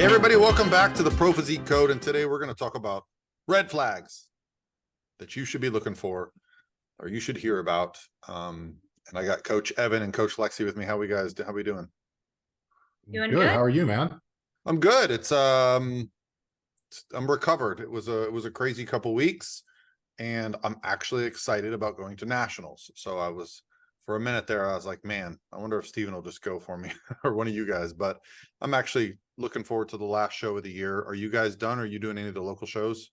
everybody, welcome back to the Pro Physique Code, and today we're going to talk about red flags that you should be looking for or you should hear about. And I got Coach Evan and Coach Lexie with me. How we doing? Doing good. How are you, man? I'm good. I'm recovered. It was a crazy couple weeks, and I'm actually excited about going to nationals. So I was, for a minute there, I was like, man, I wonder if Steven will just go for me or one of you guys, but I'm actually looking forward to the last show of the year. Are you guys done? Are you doing any of the local shows?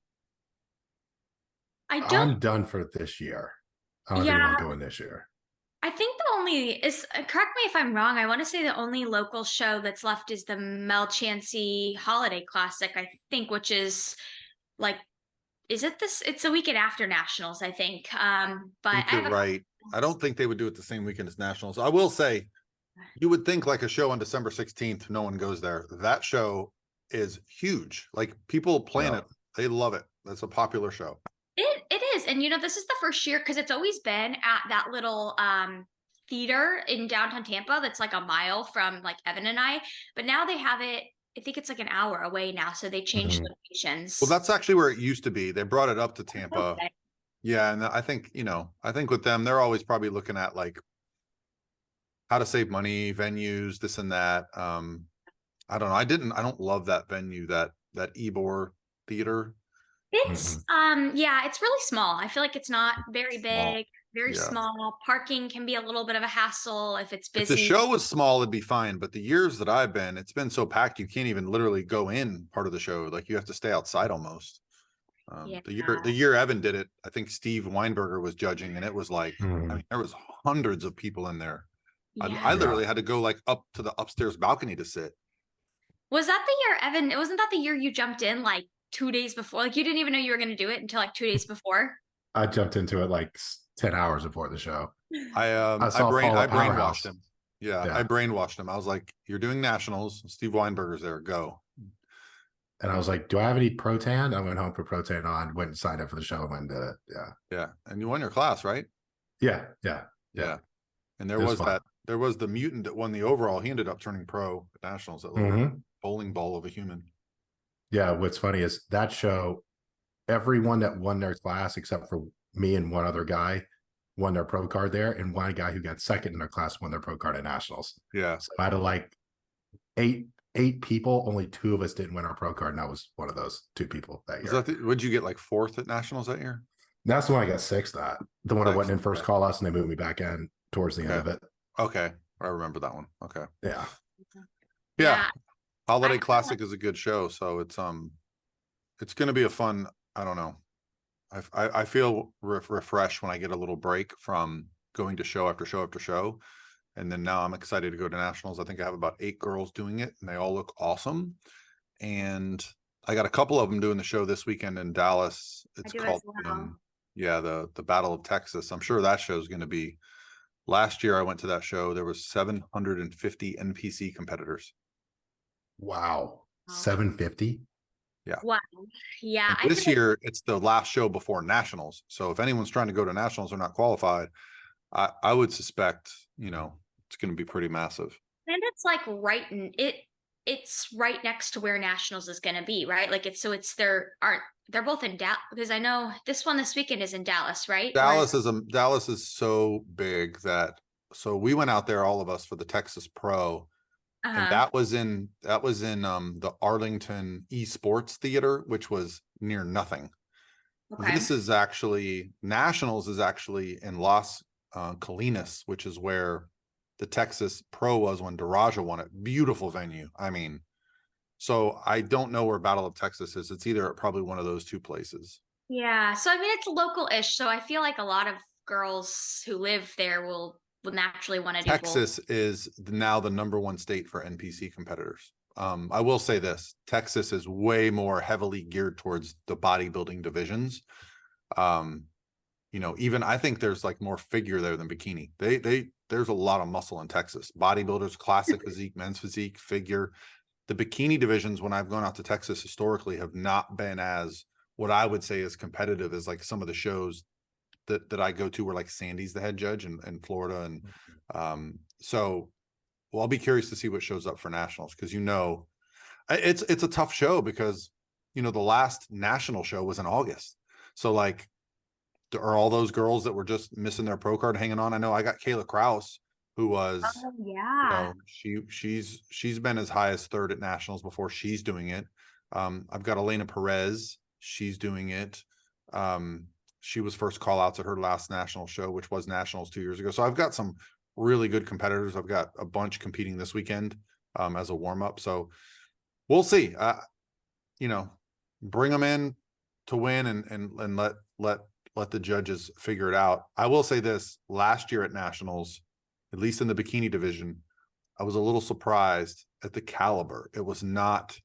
I'm done for this year. I don't think I'm going this year. I think the only is, correct me if I'm wrong, I want to say the only local show that's left is the Chansy Holiday Classic, I think, which is like, is it this? It's the weekend after nationals, I think. But you're right. I don't think they would do it the same weekend as nationals. I will say, you would think like a show on December 16th, no one goes there. That show is huge. Like, people plan it. They love it. That's a popular show. It is. And, you know, this is the first year, because it's always been at that little theater in downtown Tampa that's like a mile from like Evan and I. But now they have it, I think it's like an hour away now. So they changed locations. Well, that's actually where it used to be. They brought it up to Tampa. Okay. Yeah. And I think, I think with them, they're always probably looking at like how to save money, venues, this and that. I don't know. I don't love that venue, that Ybor Theater. It's yeah, it's really small. I feel like it's not very big, very small. Parking can be a little bit of a hassle if it's busy. If the show was small, it'd be fine. But the years that I've been, it's been so packed you can't even literally go in part of the show. Like, you have to stay outside almost. The year Evan did it, I think Steve Weinberger was judging, and it was like, I mean, there was hundreds of people in there. I literally had to go like up to the upstairs balcony to sit. Was that the year, Evan? Wasn't that the year you jumped in like 2 days before? Like, you didn't even know you were going to do it until like 2 days before. I jumped into it like 10 hours before the show. I brainwashed him. Yeah, I brainwashed him. I was like, "You're doing nationals. Steve Weinberger's there. Go." And I was like, "Do I have any Protan?" I went home, put Protan on, went and signed up for the show, and went and did it. Yeah. And you won your class, right? Yeah. And there was the mutant that won the overall. He ended up turning pro at nationals, that little bowling ball of a human. Yeah, what's funny is that show, everyone that won their class except for me and one other guy won their pro card there, and one guy who got second in their class won their pro card at nationals. Yeah. So out of like eight people, only 2 of us didn't win our pro card, and I was one of those 2 people that year. Would you get like 4th at nationals that year? That's the one I got 6th at. The one I went in first call us, and they moved me back in towards the end of it. Okay. I remember that one. Okay. Yeah. Holiday Classic is a good show, so it's going to be a fun. I don't know. I feel refreshed when I get a little break from going to show after show after show, and then now I'm excited to go to nationals. I think I have about 8 girls doing it, and they all look awesome. And I got a couple of them doing the show this weekend in Dallas. It's called the Battle of Texas. I'm sure that show is going to be. Last year I went to that show. There was 750 NPC competitors. Wow. 750? Yeah. Wow. Yeah. And this year it's the last show before nationals. So if anyone's trying to go to nationals or not qualified, I would suspect, it's going to be pretty massive. And it's like it's right next to where nationals is going to be, right? Like they're both in Dallas, because I know this weekend is in Dallas, right? Dallas is so big so we went out there, all of us, for the Texas Pro. And that was in the Arlington Esports Theater, which was near nothing. Okay. Nationals is actually in Las Colinas, which is where the Texas Pro was when Daraja won it. Beautiful venue. I mean, so I don't know where Battle of Texas is. It's either probably one of those 2 places. Yeah. So I mean, it's local-ish. So I feel like a lot of girls who live there will naturally want to do Texas is now the number 1 state for NPC competitors. I will say this: Texas is way more heavily geared towards the bodybuilding divisions. Even I think there's like more figure there than bikini. There's a lot of muscle in Texas. Bodybuilders, classic physique, men's physique, figure. The bikini divisions, when I've gone out to Texas historically, have not been as, what I would say, as competitive as like some of the shows that I go to, where like Sandy's the head judge in Florida. And so I'll be curious to see what shows up for nationals, because It's a tough show because, you know, the last national show was in August. So like, are all those girls that were just missing their pro card hanging on? I know I got Kayla Kraus, who was, Oh you yeah. know, she's been as high as third at nationals before she's doing it. I've got Elena Perez, she's doing it. She was first call outs at her last national show, which was nationals 2 years ago. So I've got some really good competitors. I've got a bunch competing this weekend as a warm up. So we'll see. You know, bring them in to win and let the judges figure it out. I will say this: last year at nationals, at least in the bikini division, I was a little surprised at the caliber. It was not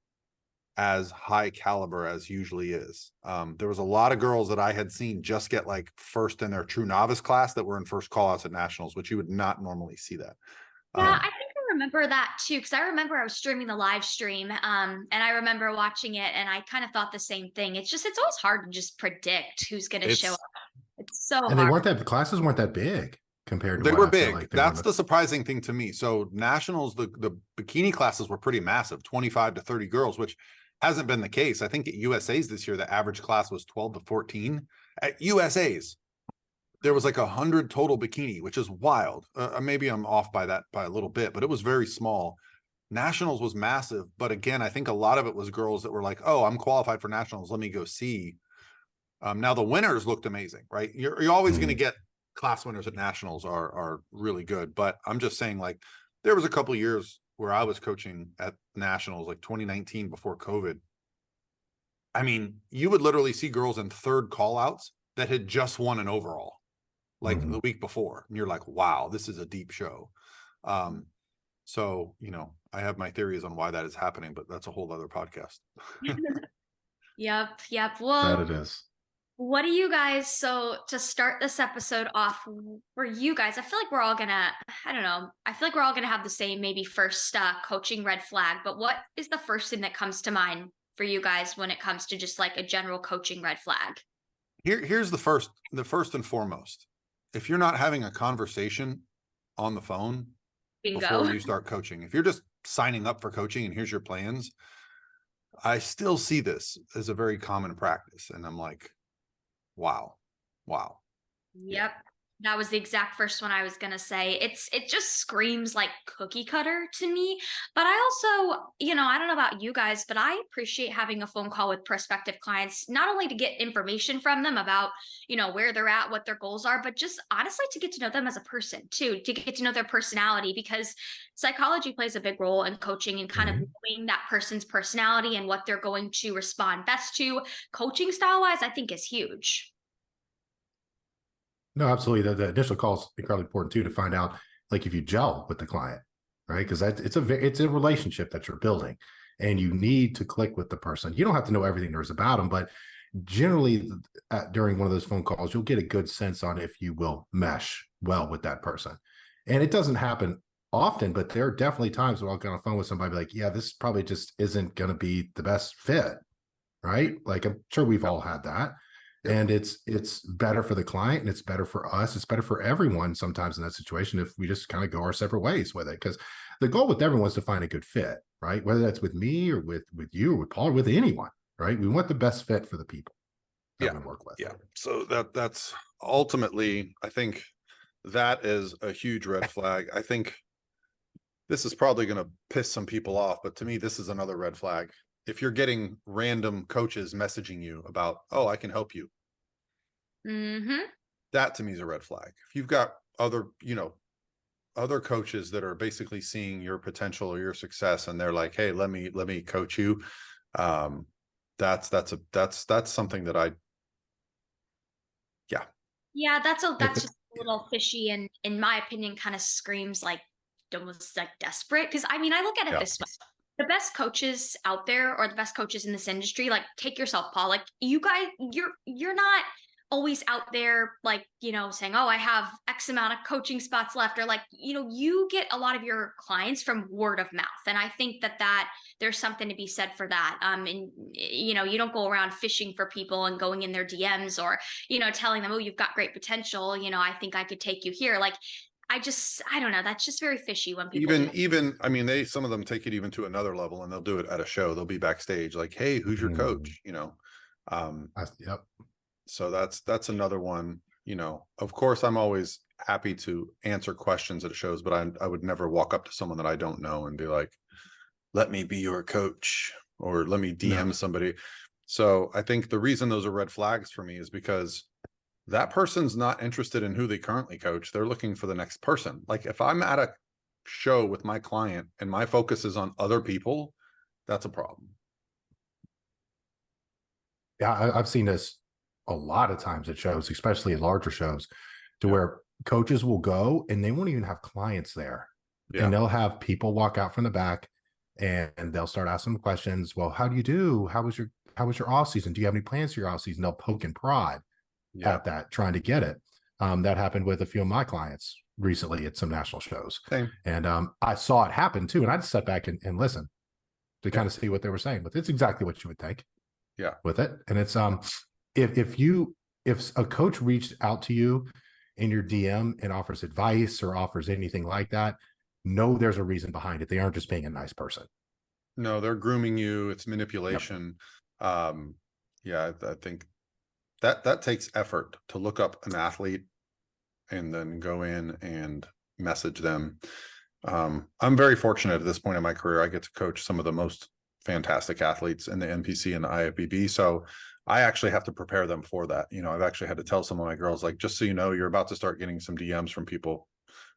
as high caliber as usually is. There was a lot of girls that I had seen just get like first in their true novice class that were in first call outs at nationals, which you would not normally see that. Yeah, I think I remember that too, because I remember I was streaming the live stream, and I remember watching it, and I kind of thought the same thing. It's always hard to just predict who's going to show up. It's so And hard. the classes weren't that big compared to They what were I feel big. like they were That's the surprising thing to me. So nationals, the bikini classes were pretty massive, 25 to 30 girls, which hasn't been the case. I think at USA's this year, the average class was 12 to 14. At USA's, there was like 100 total bikini, which is wild. Maybe I'm off by that by a little bit, but it was very small. Nationals was massive, but again, I think a lot of it was girls that were like, "Oh, I'm qualified for nationals. Let me go see." Now the winners looked amazing, right? You're always going to get class winners at nationals are really good, but I'm just saying, like, there was a couple of years where I was coaching at nationals, like 2019 before COVID. I mean, you would literally see girls in third call outs that had just won an overall like the week before. And you're like, wow, this is a deep show. So, you know, I have my theories on why that is happening, but that's a whole other podcast. Yep. that Well, it is. what do you guys, so to start this episode off for you guys, I feel like we're all gonna, I don't know, I feel like we're all gonna have the same maybe first coaching red flag, but what is the first thing that comes to mind for you guys when it comes to just like a general coaching red flag? Here's the first and foremost. If you're not having a conversation on the phone Bingo. before you start coaching, if you're just signing up for coaching and here's your plans, I still see this as a very common practice. And I'm like, wow. Yep. That was the exact first one I was going to say. It just screams like cookie cutter to me. But I also, you know, I don't know about you guys, but I appreciate having a phone call with prospective clients, not only to get information from them about, you know, where they're at, what their goals are, but just honestly to get to know them as a person too, to get to know their personality, because psychology plays a big role in coaching and kind of knowing that person's personality and what they're going to respond best to. Coaching style wise, I think is huge. No, absolutely. The initial call is incredibly important too, to find out like if you gel with the client, right? Because it's a relationship that you're building, and you need to click with the person. You don't have to know everything there is about them, but generally during one of those phone calls, you'll get a good sense on if you will mesh well with that person. And it doesn't happen often, but there are definitely times where I'll get on the phone with somebody like, yeah, this probably just isn't going to be the best fit, right? Like I'm sure we've all had that. And it's better for the client and it's better for us. It's better for everyone sometimes in that situation if we just kind of go our separate ways with it. Because the goal with everyone is to find a good fit, right? Whether that's with me or with you or with Paul or with anyone, right? We want the best fit for the people that we work with. Yeah. So that's ultimately, I think that is a huge red flag. I think this is probably going to piss some people off, but to me, this is another red flag. If you're getting random coaches messaging you about, oh, I can help you. That to me is a red flag. If you've got other coaches that are basically seeing your potential or your success and they're like, hey, let me coach you. That's something that that's just a little fishy, and in my opinion kind of screams like almost like desperate, because I mean I look at it this way. The best coaches out there, or the best coaches in this industry, like take yourself, Paul, like you guys, you're not always out there like, you know, saying, oh, I have X amount of coaching spots left, or like, you know, you get a lot of your clients from word of mouth. And I think that there's something to be said for that. And you know, you don't go around fishing for people and going in their DMs or, you know, telling them, oh, you've got great potential, you know, I think I could take you here. Like, I don't know. That's just very fishy when people do Even, I mean, some of them take it even to another level, and they'll do it at a show. They'll be backstage like, hey, who's your coach? You know? Yep. So that's another one, you know. Of course, I'm always happy to answer questions at shows, but I would never walk up to someone that I don't know and be like, let me be your coach, or let me DM somebody. So I think the reason those are red flags for me is because that person's not interested in who they currently coach. They're looking for the next person. Like if I'm at a show with my client and my focus is on other people, that's a problem. Yeah, I've seen this a lot of times at shows, especially at larger shows, to where coaches will go and they won't even have clients there. And they'll have people walk out from the back and they'll start asking them questions. Well, how do you do? How was your off season? Do you have any plans for your off season? They'll poke and prod at that, trying to get it. That happened with a few of my clients recently at some national shows. Same. And I saw it happen too. And I just sat back and listen to kind of see what they were saying. But it's exactly what you would think. Yeah. With it. And it's if a coach reached out to you in your DM and offers advice or offers anything like that, know there's a reason behind it. They aren't just being a nice person. No, they're grooming you. It's manipulation. Yeah, I think that takes effort to look up an athlete and then go in and message them. I'm very fortunate at this point in my career. I get to coach some of the most fantastic athletes in the NPC and the IFBB. So I actually have to prepare them for that. You know, I've actually had to tell some of my girls, like, just so you know, you're about to start getting some DMs from people.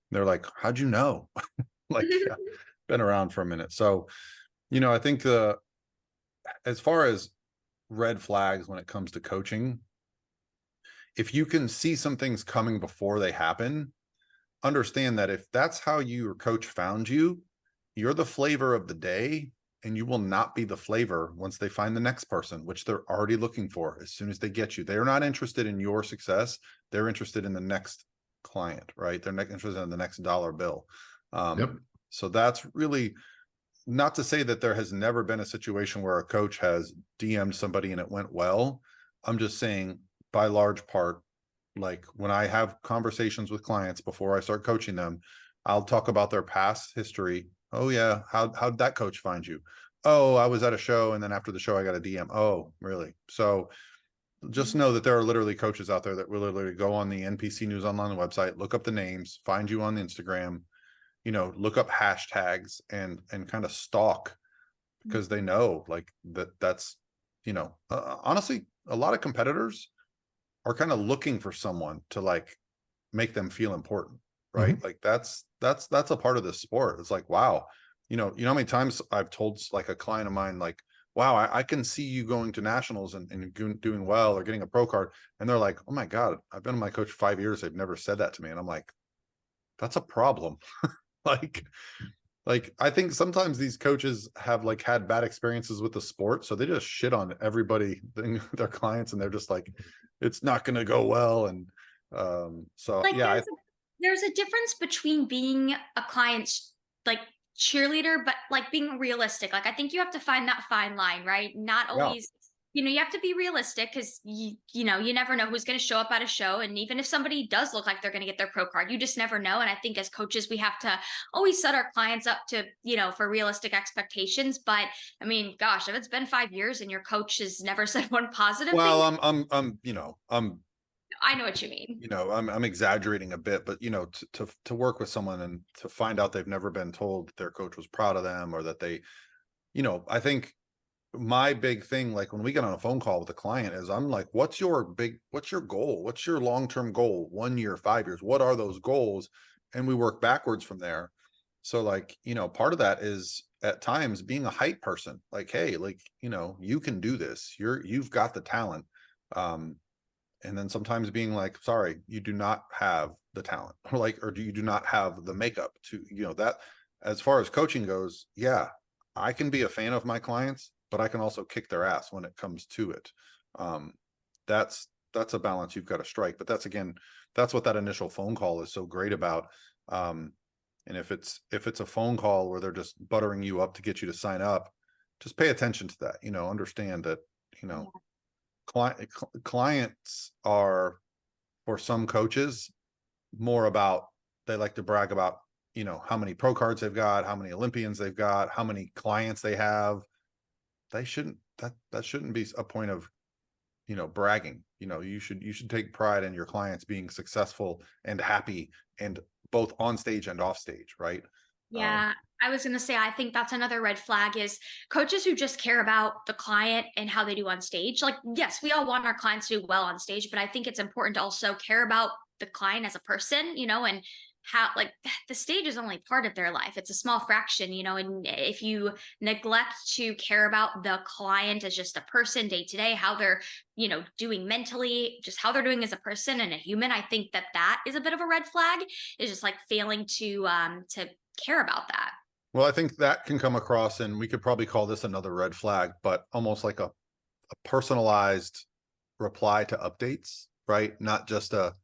They're like, how'd you know? Like, yeah, been around for a minute. So, you know, I think as far as red flags when it comes to coaching, if you can see some things coming before they happen, understand that if that's how your coach found you, you're the flavor of the day, and you will not be the flavor once they find the next person, which they're already looking for as soon as they get you. They're not interested in your success. They're interested in the next client, right? They're not interested in the next dollar bill. So that's really not to say that there has never been a situation where a coach has DM'd somebody and it went well. I'm just saying by large part, like when I have conversations with clients before I start coaching them, I'll talk about their past history. Oh yeah, how'd that coach find you? Oh, I was at a show and then after the show I got a DM. Oh, really? So just know that there are literally coaches out there that will literally go on the NPC News Online website, look up the names, find you on Instagram, you know, look up hashtags and kind of stalk, because they know like that's, you know, honestly, a lot of competitors are kind of looking for someone to like make them feel important, right? Like that's a part of this sport. It's like, wow, you know how many times I've told like a client of mine, like, wow, I can see you going to nationals and doing well or getting a pro card. And they're like, oh my God, I've been my coach 5 years. They've never said that to me. And I'm like, that's a problem. like I think sometimes these coaches have like had bad experiences with the sport. So they just shit on everybody, their clients, and they're just like, it's not going to go well. And so, like yeah, there's a difference between being a client's like cheerleader, but like being realistic. Like I think you have to find that fine line, right? Not always, you know, you have to be realistic because you know, you never know who's going to show up at a show. And even if somebody does look like they're going to get their pro card, you just never know. And I think as coaches, we have to always set our clients up to, you know, for realistic expectations. But I mean, gosh, if it's been 5 years and your coach has never said one positive well, thing, I'm, you know, I know what you mean. you know, I'm exaggerating a bit, but you know, to work with someone and to find out they've never been told that their coach was proud of them, or that they, you know, I think my big thing, like when we get on a phone call with a client, is I'm like, what's your goal? What's your long-term goal? 1 year, 5 years? What are those goals? And we work backwards from there. So like, you know, part of that is at times being a hype person, like, hey, like, you know, you can do this. You've got the talent. And then sometimes being like, sorry, you do not have the talent, or like, or you do not have the makeup to, you know, that as far as coaching goes, yeah, I can be a fan of my clients, but I can also kick their ass when it comes to it. That's a balance you've got to strike. But that's, again, that's what that initial phone call is so great about. And if it's a phone call where they're just buttering you up to get you to sign up, just pay attention to that. You know, understand that, you know, clients are, for some coaches, more about they like to brag about, you know, how many pro cards they've got, how many Olympians they've got, how many clients they have. They shouldn't, that shouldn't be a point of, you know, bragging. You know, you should take pride in your clients being successful and happy, and both on stage and off stage, right? Yeah, I was gonna say, I think that's another red flag is coaches who just care about the client and how they do on stage. Like, yes, we all want our clients to do well on stage, but I think it's important to also care about the client as a person, you know, and how like the stage is only part of their life. It's a small fraction, you know, and if you neglect to care about the client as just a person day to day, how they're, you know, doing mentally, just how they're doing as a person and a human, I think that that is a bit of a red flag, is just like failing to care about that. Well, I think that can come across, and we could probably call this another red flag, but almost like a personalized reply to updates, right? Not just a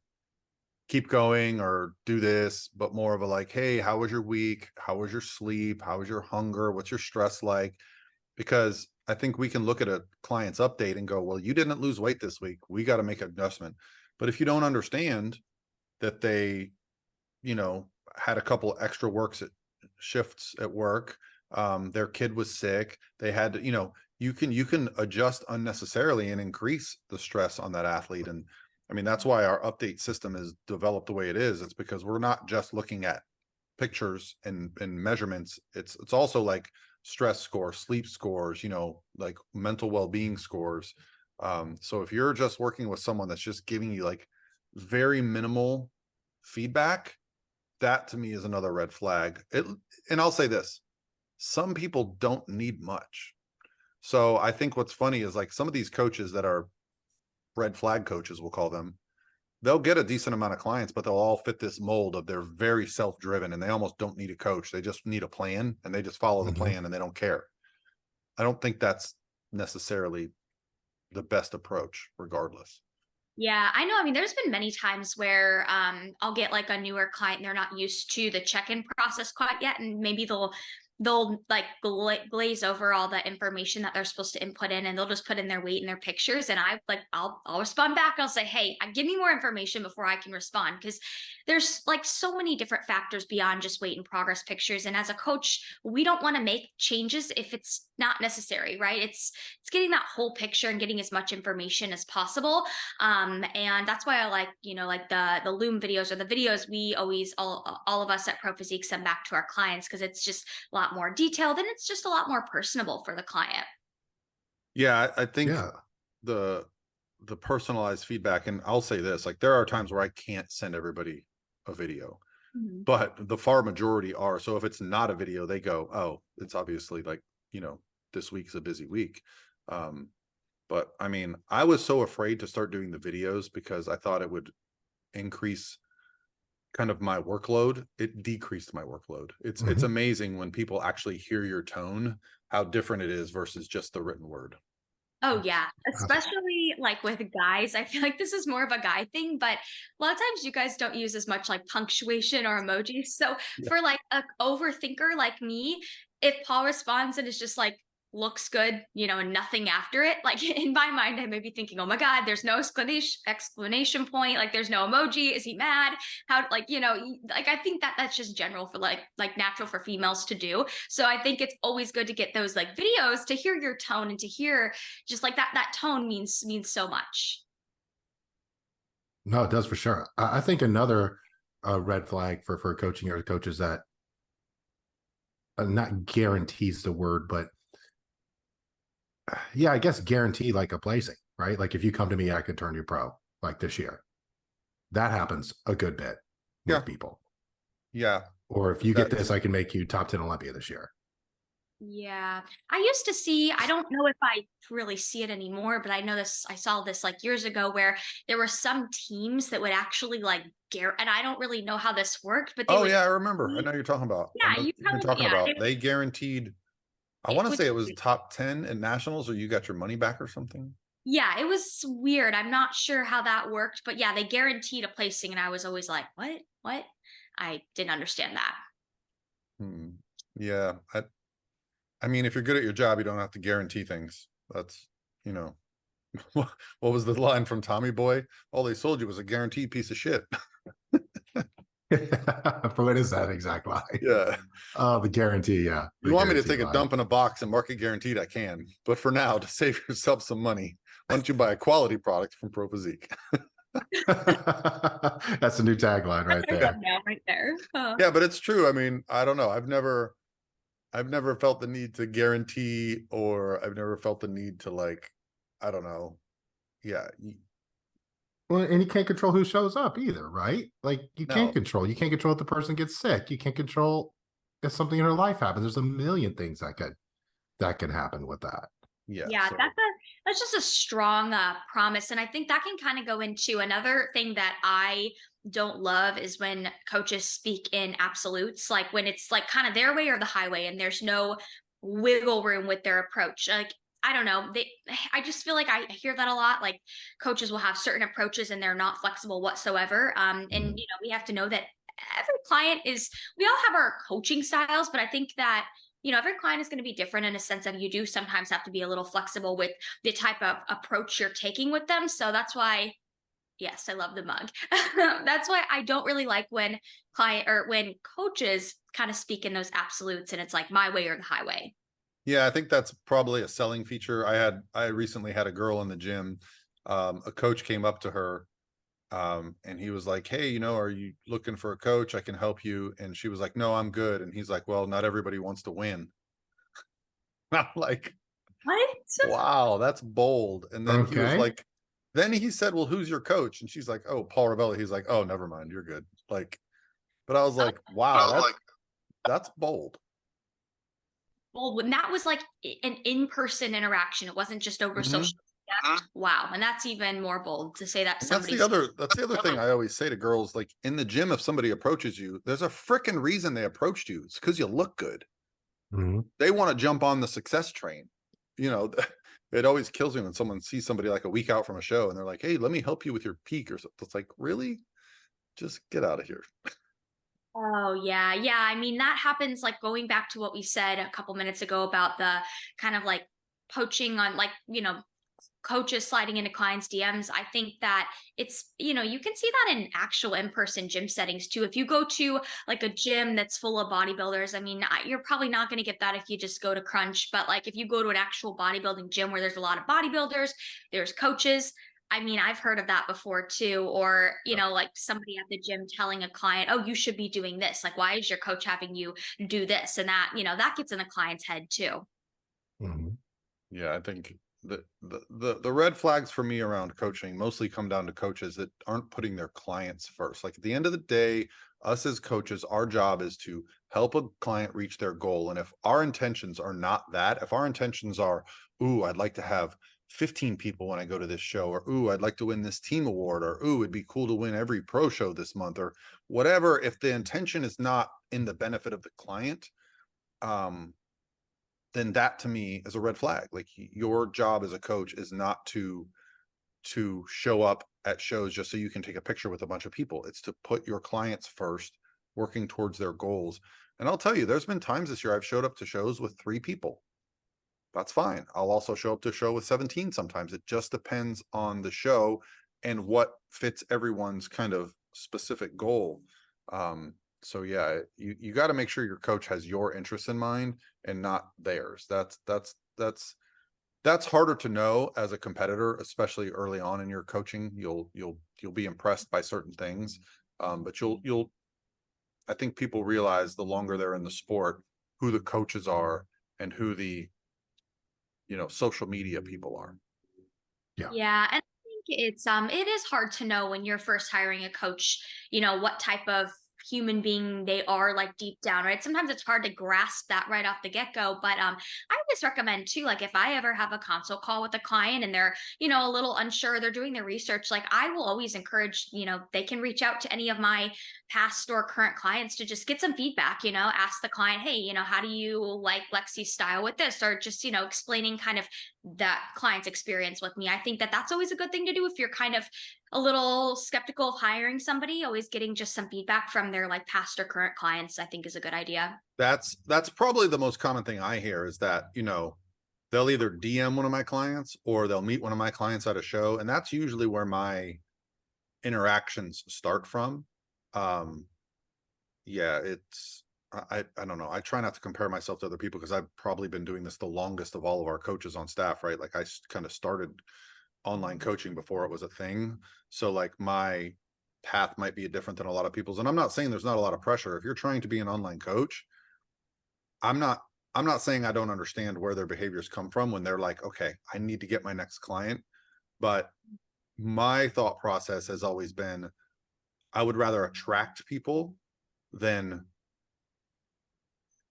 keep going or do this, but more of a like, hey, how was your week? How was your sleep? How was your hunger? What's your stress like? Because I think we can look at a client's update and go, well, you didn't lose weight this week. We got to make an adjustment. But if you don't understand that they, you know, had a couple extra shifts at work, their kid was sick, they had to, you know, you can adjust unnecessarily and increase the stress on that athlete. And I mean, that's why our update system is developed the way it is. It's because we're not just looking at pictures and measurements. It's also like stress scores, sleep scores, you know, like mental well-being scores. So if you're just working with someone that's just giving you like very minimal feedback, that to me is another red flag. And I'll say this, some people don't need much. So I think what's funny is like some of these coaches that are red flag coaches, we'll call them, they'll get a decent amount of clients, but they'll all fit this mold of they're very self-driven and they almost don't need a coach. They just need a plan and they just follow the plan and they don't care. I don't think that's necessarily the best approach regardless. Yeah, I know. I mean, there's been many times where I'll get like a newer client and they're not used to the check-in process quite yet, and maybe they'll like glaze over all the information that they're supposed to input in, and they'll just put in their weight and their pictures, and I'll respond back. I'll say, hey, give me more information before I can respond, because there's like so many different factors beyond just weight and progress pictures, and as a coach we don't want to make changes if it's not necessary, right? It's getting that whole picture and getting as much information as possible. And that's why I like, you know, like the Loom videos, or the videos we always, all of us at Pro Physique send back to our clients, because it's just a lot more detailed and it's just a lot more personable for the client. Yeah, I think Yeah. the personalized feedback, and I'll say this, like there are times where I can't send everybody a video, but the far majority are. So if it's not a video, they go, oh, it's obviously like, you know, this week's a busy week. But I mean, I was so afraid to start doing the videos because I thought it would increase kind of my workload. It decreased my workload. It's amazing when people actually hear your tone, how different it is versus just the written word. Oh yeah, especially like with guys. I feel like this is more of a guy thing, but a lot of times you guys don't use as much like punctuation or emojis. So for like a overthinker like me, if Paul responds and it's just like looks good, you know, and nothing after it, like in my mind, I may be thinking, oh my God, there's no explanation point. Like there's no emoji. Is he mad? How, like, you know, like I think that that's just general for like natural for females to do. So I think it's always good to get those like videos to hear your tone and to hear just like that tone means so much. No, it does for sure. I think another red flag for coaching or coaches that not guarantees the word, but yeah, I guess guarantee like a placing, right? Like if you come to me, I could turn you pro like this year. That happens a good bit with people. Yeah. Or if you get this, I can make you top 10 Olympia this year. Yeah, I used to see, I don't know if I really see it anymore, but I know this, I saw this like years ago where there were some teams that would actually like and I don't really know how this worked, but they would. Yeah, I remember. I know you're talking about. I Yeah, know you you've been probably, talking yeah. about. They guaranteed, I want to say it was top 10 at nationals, or you got your money back or something. Yeah, it was weird. I'm not sure how that worked, but yeah, they guaranteed a placing, and I was always like, what? I didn't understand that. Yeah. I mean, if you're good at your job, you don't have to guarantee things. That's, you know, what was the line from Tommy Boy? All they sold you was a guaranteed piece of shit. For what is that exact line? Yeah. Oh, the guarantee. Yeah. You The want me to guarantee take a line. dump in a box and market guaranteed, I can. But for now, to save yourself some money, why don't you buy a quality product from Pro Physique? That's the new tagline right That's our there. thumbnail right there. Yeah, but it's true. I mean, I don't know. I've never felt the need to guarantee, or I've never felt the need to, like, I don't know. Yeah. Well, and you can't control who shows up either, right? Like you can't No. control. You can't control if the person gets sick. You can't control if something in her life happens. There's a million things that can happen with that. Yeah. Yeah, so- that's just a strong promise, and I think that can kind of go into another thing that I don't love is when coaches speak in absolutes, like when it's like kind of their way or the highway, and there's no wiggle room with their approach. Like I don't know, I just feel like I hear that a lot. Like coaches will have certain approaches and they're not flexible whatsoever. And you know, we have to know that every client is. We all have our coaching styles, but I think that you know, every client is going to be different in a sense of you do sometimes have to be a little flexible with the type of approach you're taking with them. So that's why, yes, I love the mug. That's why I don't really like when when coaches kind of speak in those absolutes and it's like my way or the highway. Yeah, I think that's probably a selling feature. I recently had a girl in the gym. A coach came up to her, and he was like, "Hey, you know, are you looking for a coach? I can help you." And she was like, "No, I'm good." And he's like, "Well, not everybody wants to win." I'm like, What? wow, that's bold. And then he was Okay. like, then he said, "Well, who's your coach?" And she's like, "Oh, Paul Rebelli." He's like, "Oh, never mind, you're good." Like, but I was like, wow, that's bold. Well, when that was like an in-person interaction, it wasn't just over social media. Wow. And that's even more bold to say that And somebody's that's the other thing I always say to girls, like in the gym, if somebody approaches you, there's a freaking reason they approached you. It's because you look good. Mhm. They want to jump on the success train. You know, it always kills me when someone sees somebody like a week out from a show and they're like, "Hey, let me help you with your peak," or something. It's like, really? Just get out of here. Oh, yeah. Yeah. I mean, that happens like going back to what we said a couple minutes ago about the kind of like poaching on like, you know, coaches sliding into clients' DMs. I think that it's, you know, you can see that in actual in-person gym settings too. If you go to like a gym that's full of bodybuilders, I mean, you're probably not going to get that if you just go to Crunch. But like if you go to an actual bodybuilding gym where there's a lot of bodybuilders, there's coaches. I mean, I've heard of that before too. Or, you know, like somebody at the gym telling a client, oh, you should be doing this. Like, why is your coach having you do this? And that, you know, that gets in the client's head too. Mhm. Yeah, I think the red flags for me around coaching mostly come down to coaches that aren't putting their clients first. Like at the end of the day, us as coaches, our job is to help a client reach their goal. And if our intentions are not that, if our intentions are, ooh, I'd like to have 15 people when I go to this show, or ooh, I'd like to win this team award, or ooh, it'd be cool to win every pro show this month, or whatever, if the intention is not in the benefit of the client, then that to me is a red flag. Like your job as a coach is not to show up at shows just so you can take a picture with a bunch of people. It's to put your clients first, working towards their goals. And I'll tell you, there's been times this year I've showed up to shows with 3 people. That's fine. I'll also show up to a show with 17 sometimes. It just depends on the show and what fits everyone's kind of specific goal. So yeah, you got to make sure your coach has your interests in mind and not theirs. That's harder to know as a competitor, especially early on in your coaching. You'll be impressed by certain things, but you'll I think people realize the longer they're in the sport who the coaches are and who the social media people are. Yeah, and I think it is hard to know when you're first hiring a coach, you know, what type of human being they are like deep down, right? Sometimes it's hard to grasp that right off the get-go, but I always recommend too, like if I ever have a consult call with a client and they're, you know, a little unsure, they're doing their research, like I will always encourage, you know, they can reach out to any of my past or current clients to just get some feedback, you know, ask the client, hey, you know, how do you like Lexie's style with this? Or just, you know, explaining kind of that client's experience with me. I think that that's always a good thing to do if you're kind of a little skeptical of hiring somebody. Always getting just some feedback from their like past or current clients, I think is a good idea. That's probably the most common thing I hear is that, they'll either DM one of my clients or they'll meet one of my clients at a show. And that's usually where my interactions start from. yeah, it's, I don't know. I try not to compare myself to other people because I've probably been doing this the longest of all of our coaches on staff, right? Like I kind of started online coaching before it was a thing. So like my path might be different than a lot of people's. And I'm not saying there's not a lot of pressure. If you're trying to be an online coach, I'm not I'm not saying I don't understand where their behaviors come from when they're like, okay, I need to get my next client. But my thought process has always been I would rather attract people than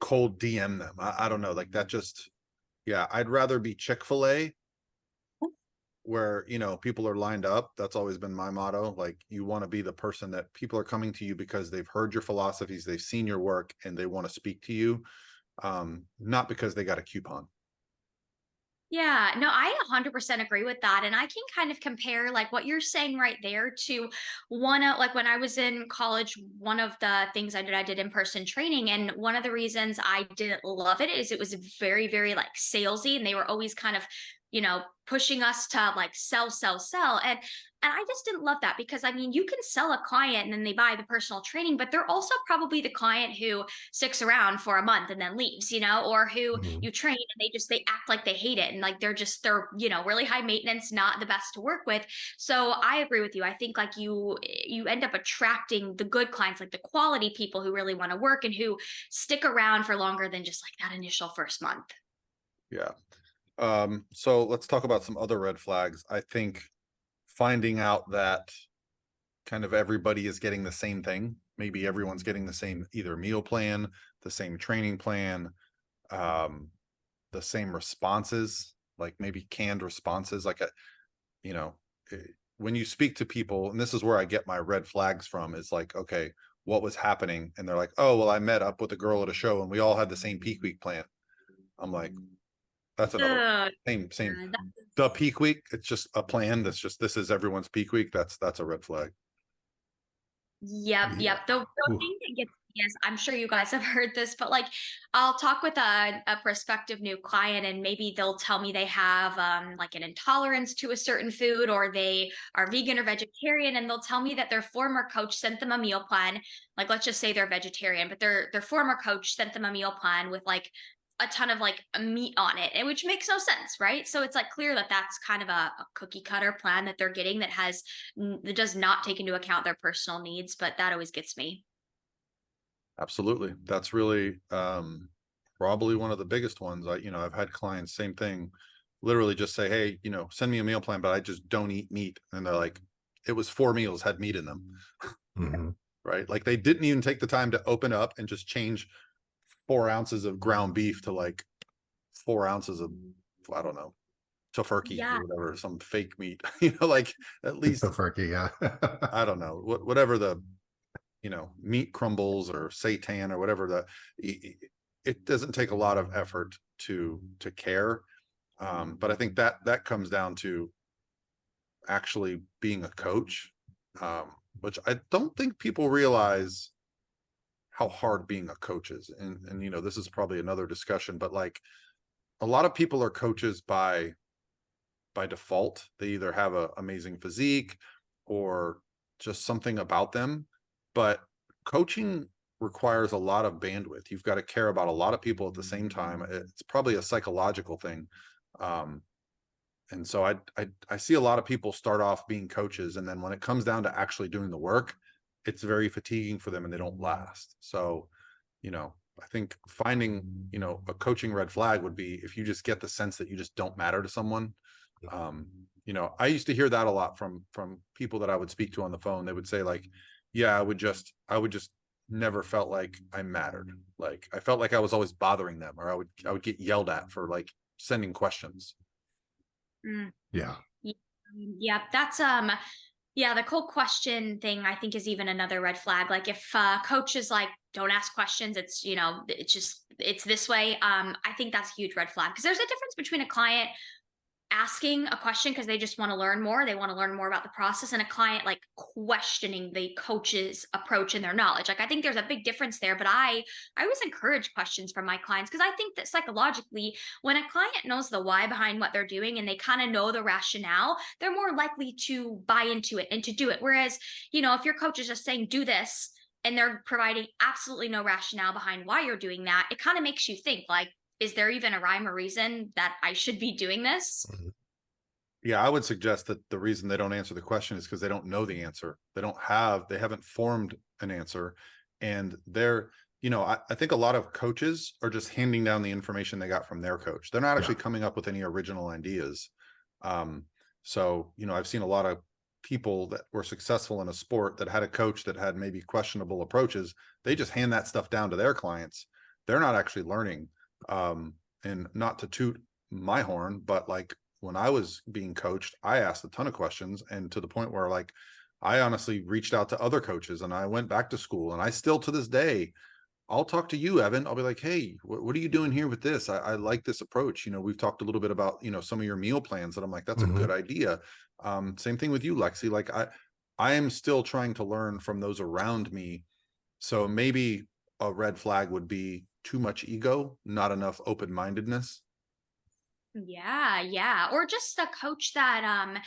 cold DM them. I don't know. Like that just, yeah, I'd rather be Chick-fil-A where, you know, people are lined up. That's always been my motto. Like you want to be the person that people are coming to you because they've heard your philosophies, they've seen your work, and they want to speak to you. Not because they got a coupon. Yeah, no, I 100% agree with that. And I can kind of compare like what you're saying right there to one of like when I was in college, one of the things I did in-person training. And one of the reasons I didn't love it is it was very, very like salesy. And they were always kind of, pushing us to like sell, sell, sell. And I just didn't love that because I mean, you can sell a client and then they buy the personal training, but they're also probably the client who sticks around for a month and then leaves, or who Mhm. you train and they act like they hate it and like they're really high maintenance, not the best to work with. So I agree with you. I think like you end up attracting the good clients, like the quality people who really want to work and who stick around for longer than just like that initial first month. Yeah. So let's talk about some other red flags. I think finding out that kind of everybody is getting the same thing. Maybe everyone's getting the same either meal plan, the same training plan, um, the same responses, like maybe canned responses. Like, you know, eh, when you speak to people, and this is where I get my red flags from, is like, okay, what was happening? And they're like, oh, well, I met up with a girl at a show and we all had the same peak week plan. I'm like, that's another Ugh, same. yeah, The peak week, it's just a plan. That's just, this is everyone's peak week. That's a red flag. Yep, Yeah. yep. The real Ooh. thing that gets me is I'm sure you guys have heard this, but like I'll talk with a prospective new client and maybe they'll tell me they have like an intolerance to a certain food or they are vegan or vegetarian and they'll tell me that their former coach sent them a meal plan. Like let's just say they're vegetarian, but their former coach sent them a meal plan with like a ton of like meat on it, and which makes no sense, right? So it's like clear that that's kind of a cookie cutter plan that they're getting that does not take into account their personal needs, but that always gets me. Absolutely. That's really probably one of the biggest ones. I've had clients, same thing, literally just say, hey, send me a meal plan, but I just don't eat meat. And they're like, it was 4 meals had meat in them, Mhm. right? Like they didn't even take the time to open up and just change 4 ounces of ground beef to like 4 ounces of, I don't know, tofurkey Yeah. or whatever, some fake meat, like at So least, Ferky, yeah. I don't know, whatever the, meat crumbles or seitan or whatever it doesn't take a lot of effort to care. But I think that comes down to actually being a coach, which I don't think people realize how hard being a coach is. And this is probably another discussion, but like a lot of people are coaches by default. They either have a amazing physique or just something about them. But coaching requires a lot of bandwidth. You've got to care about a lot of people at the same time. It's probably a psychological thing. Um, and so I see a lot of people start off being coaches, and then when it comes down to actually doing the work, it's very fatiguing for them and they don't last. So, I think finding, a coaching red flag would be if you just get the sense that you just don't matter to someone. um I used to hear that a lot from people that I would speak to on the phone. They would say like, yeah, I would just never felt like I mattered. Like I felt like I was always bothering them, or I would get yelled at for like sending questions. Mm. Yeah. Yeah, yeah, that's yeah, the cold question thing I think is even another red flag. Like if coach is like, don't ask questions, it's it's this way. I think that's a huge red flag because there's a difference between a client asking a question because they just want to learn more, they want to learn more about the process, and a client like questioning the coach's approach and their knowledge. Like I think there's a big difference there, but I always encourage questions from my clients because I think that psychologically when a client knows the why behind what they're doing and they kind of know the rationale, they're more likely to buy into it and to do it. Whereas if your coach is just saying do this and they're providing absolutely no rationale behind why you're doing that, it kind of makes you think like, is there even a rhyme or reason that I should be doing this? Yeah, I would suggest that the reason they don't answer the question is because they don't know the answer. They haven't formed an answer. And I think a lot of coaches are just handing down the information they got from their coach. They're not actually coming up with any original ideas. So, I've seen a lot of people that were successful in a sport that had a coach that had maybe questionable approaches. They just hand that stuff down to their clients. They're not actually learning. And not to toot my horn, but like, when I was being coached, I asked a ton of questions, and to the point where like I honestly reached out to other coaches, and I went back to school, and I still to this day, I'll talk to you, Evan. I'll be like, hey, what are you doing here with this? I like this approach. We've talked a little bit about, some of your meal plans that I'm like, that's a good idea. Same thing with you, Lexie. Like I am still trying to learn from those around me. So maybe a red flag would be too much ego, not enough open-mindedness. Yeah. Or just a coach that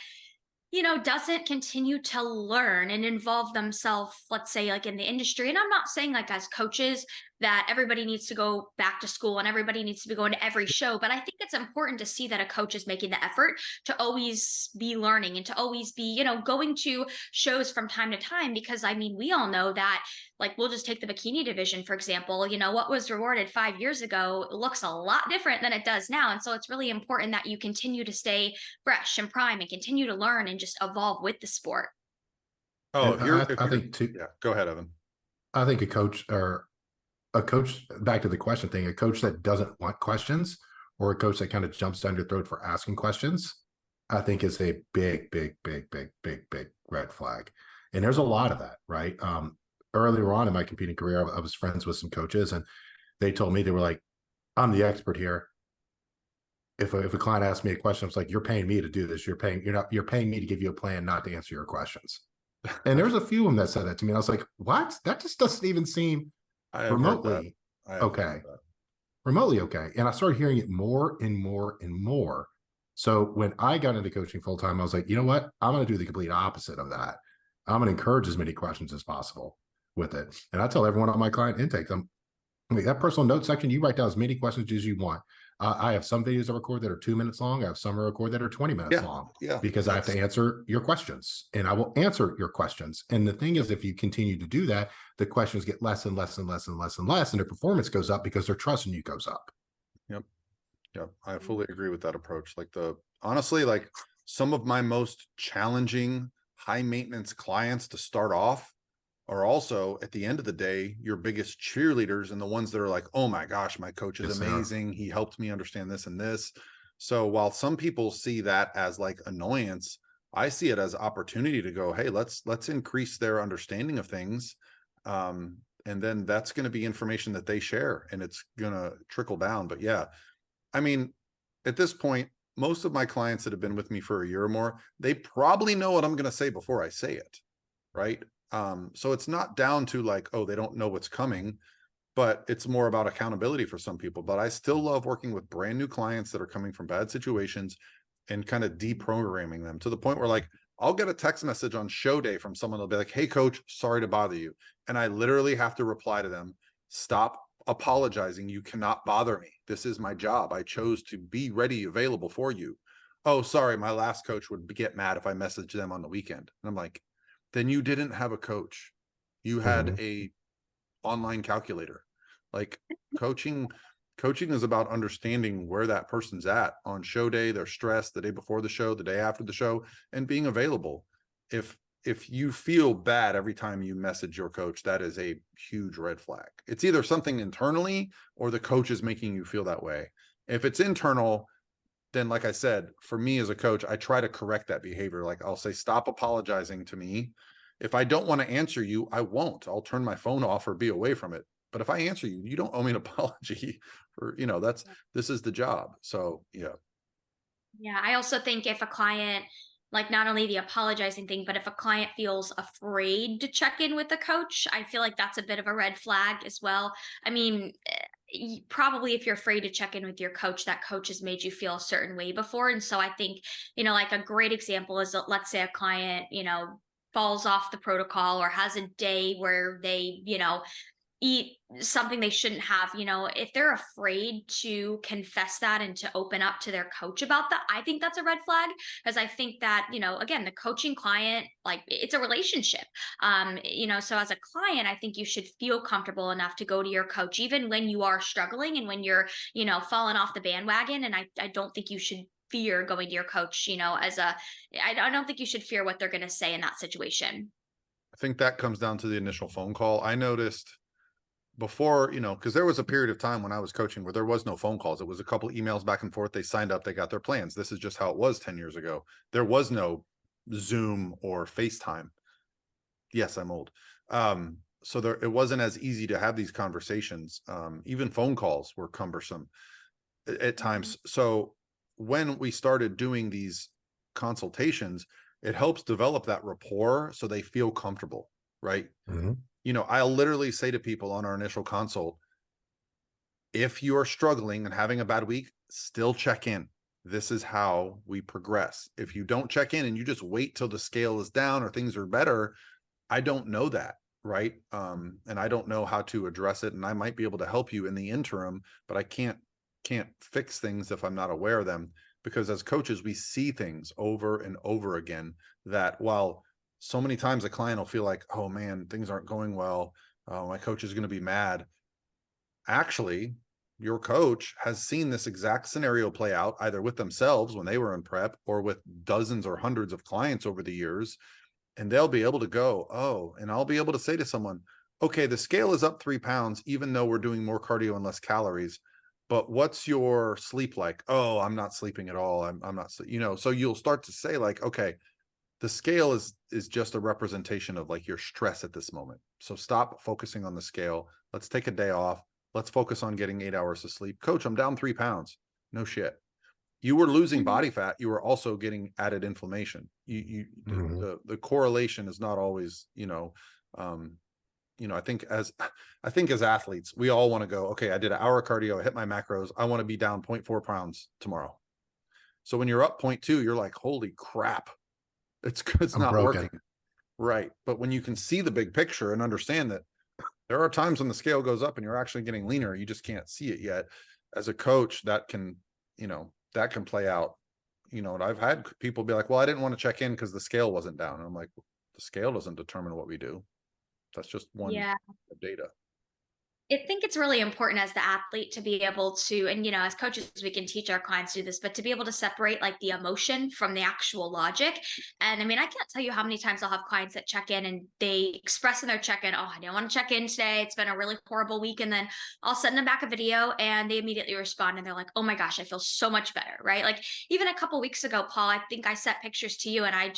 doesn't continue to learn and involve themselves, let's say, like in the industry. And I'm not saying like as coaches that everybody needs to go back to school and everybody needs to be going to every show, but I think it's important to see that a coach is making the effort to always be learning and to always be, going to shows from time to time. Because I mean, we all know that, like, we'll just take the Bikini Division, for example. What was rewarded 5 years ago looks a lot different than it does now. And so it's really important that you continue to stay fresh and prime and continue to learn and just evolve with the sport. Oh, I think too. Yeah, go ahead, Evan. I think a coach, back to the question thing, a coach that doesn't want questions, or a coach that kind of jumps down your throat for asking questions, I think is a big, big, big, big, big, big red flag. And there's a lot of that, right? Earlier on in my competing career, I was friends with some coaches, and they told me, they were like, I'm the expert here. If a client asks me a question, it's like, you're paying me to do this. You're paying me to give you a plan, not to answer your questions. And there's a few of them that said that to me. And I was like, what? That just doesn't even seem remotely okay. Remotely okay. And I started hearing it more and more and more. So when I got into coaching full time, I was like, you know what? I'm going to do the complete opposite of that. I'm going to encourage as many questions as possible with it. And I tell everyone on my client intake, that personal note section, you write down as many questions as you want. I have some videos I record that are 2 minutes long. I have some I record that are 20 minutes long, because I have to answer your questions, and I will answer your questions. And the thing is, if you continue to do that, the questions get less and less and less and less and less, and their performance goes up because their trust in you goes up. Yep. I fully agree with that approach. Like honestly, like some of my most challenging, high maintenance clients to start off are also, at the end of the day, your biggest cheerleaders, and the ones that are like, oh my gosh, my coach is amazing. He helped me understand this and this. So while some people see that as like annoyance, I see it as opportunity to go, hey, let's increase their understanding of things. And then that's going to be information that they share, and it's going to trickle down. But yeah, I mean, at this point, most of my clients that have been with me for a year or more, they probably know what I'm going to say before I say it. Right. So it's not down to like, oh, they don't know what's coming, but it's more about accountability for some people. But I still love working with brand new clients that are coming from bad situations and kind of deprogramming them to the point where, like, I'll get a text message on show day from someone. They'll be like, hey coach, sorry to bother you. And I literally have to reply to them, stop apologizing. You cannot bother me. This is my job. I chose to be ready, available for you. Oh, sorry. My last coach would get mad if I messaged them on the weekend. And I'm like, then you didn't have a coach. You had a online calculator. Like coaching is about understanding where that person's at on show day, their stress, the day before the show, the day after the show, and being available. If you feel bad every time you message your coach, that is a huge red flag. It's either something internally or the coach is making you feel that way. If it's internal, then like I said, for me as a coach, I try to correct that behavior. Like I'll say, stop apologizing to me. If I don't want to answer you, I won't. I'll turn my phone off or be away from it. But if I answer you, you don't owe me an apology for, this is the job. So, yeah. Yeah. I also think if a client, like not only the apologizing thing, but if a client feels afraid to check in with the coach, I feel like that's a bit of a red flag as well. I mean, probably if you're afraid to check in with your coach, that coach has made you feel a certain way before. And so I think, like a great example is, let's say a client, falls off the protocol or has a day where they, eat something they shouldn't have, if they're afraid to confess that and to open up to their coach about that, I think that's a red flag. Because I think that, again, the coaching client, like, it's a relationship. So as a client, I think you should feel comfortable enough to go to your coach even when you are struggling and when you're, falling off the bandwagon. And I don't think you should fear going to your coach, I don't think you should fear what they're going to say in that situation. I think that comes down to the initial phone call. I noticed before, because there was a period of time when I was coaching where there was no phone calls. It was a couple emails back and forth. They signed up, they got their plans. This is just how it was 10 years ago. There was no Zoom or FaceTime. Yes, I'm old. So it wasn't as easy to have these conversations. Even phone calls were cumbersome at times. So when we started doing these consultations, it helps develop that rapport so they feel comfortable, right? Mm-hmm. I'll literally say to people on our initial consult, if you are struggling and having a bad week, still check in. This is how we progress. If you don't check in and you just wait till the scale is down or things are better, I don't know that, right? And I don't know how to address it. And I might be able to help you in the interim, but I can't fix things if I'm not aware of them. Because as coaches, we see things over and over again that while so many times a client will feel like, oh man, things aren't going well. My coach is going to be mad. Actually, your coach has seen this exact scenario play out either with themselves when they were in prep or with dozens or hundreds of clients over the years. And they'll be able to go, oh, and I'll be able to say to someone, okay, the scale is up 3 pounds, even though we're doing more cardio and less calories. But what's your sleep like? Oh, I'm not sleeping at all. I'm not, so you'll start to say like, okay, the scale is just a representation of like your stress at this moment. So stop focusing on the scale. Let's take a day off. Let's focus on getting 8 hours of sleep. Coach, I'm down 3 pounds. No shit. You were losing body fat. You were also getting added inflammation. The correlation is not always, I think as athletes, we all want to go, okay, I did an hour of cardio, I hit my macros. I want to be down 0.4 pounds tomorrow. So when you're up 0.2, you're like, holy crap. It's not broken. working. Right. But when you can see the big picture and understand that there are times when the scale goes up and you're actually getting leaner, you just can't see it yet. As a coach, that can play out. And I've had people be like, well, I didn't want to check in because the scale wasn't down. And I'm like, the scale doesn't determine what we do. That's just one data. I think it's really important as the athlete to be able to, and as coaches, we can teach our clients to do this, but to be able to separate like the emotion from the actual logic. And I mean, I can't tell you how many times I'll have clients that check in and they express in their check-in, oh, I didn't want to check in today. It's been a really horrible week. And then I'll send them back a video and they immediately respond and they're like, oh my gosh, I feel so much better, right? Like even a couple weeks ago, Paul, I think I sent pictures to you and I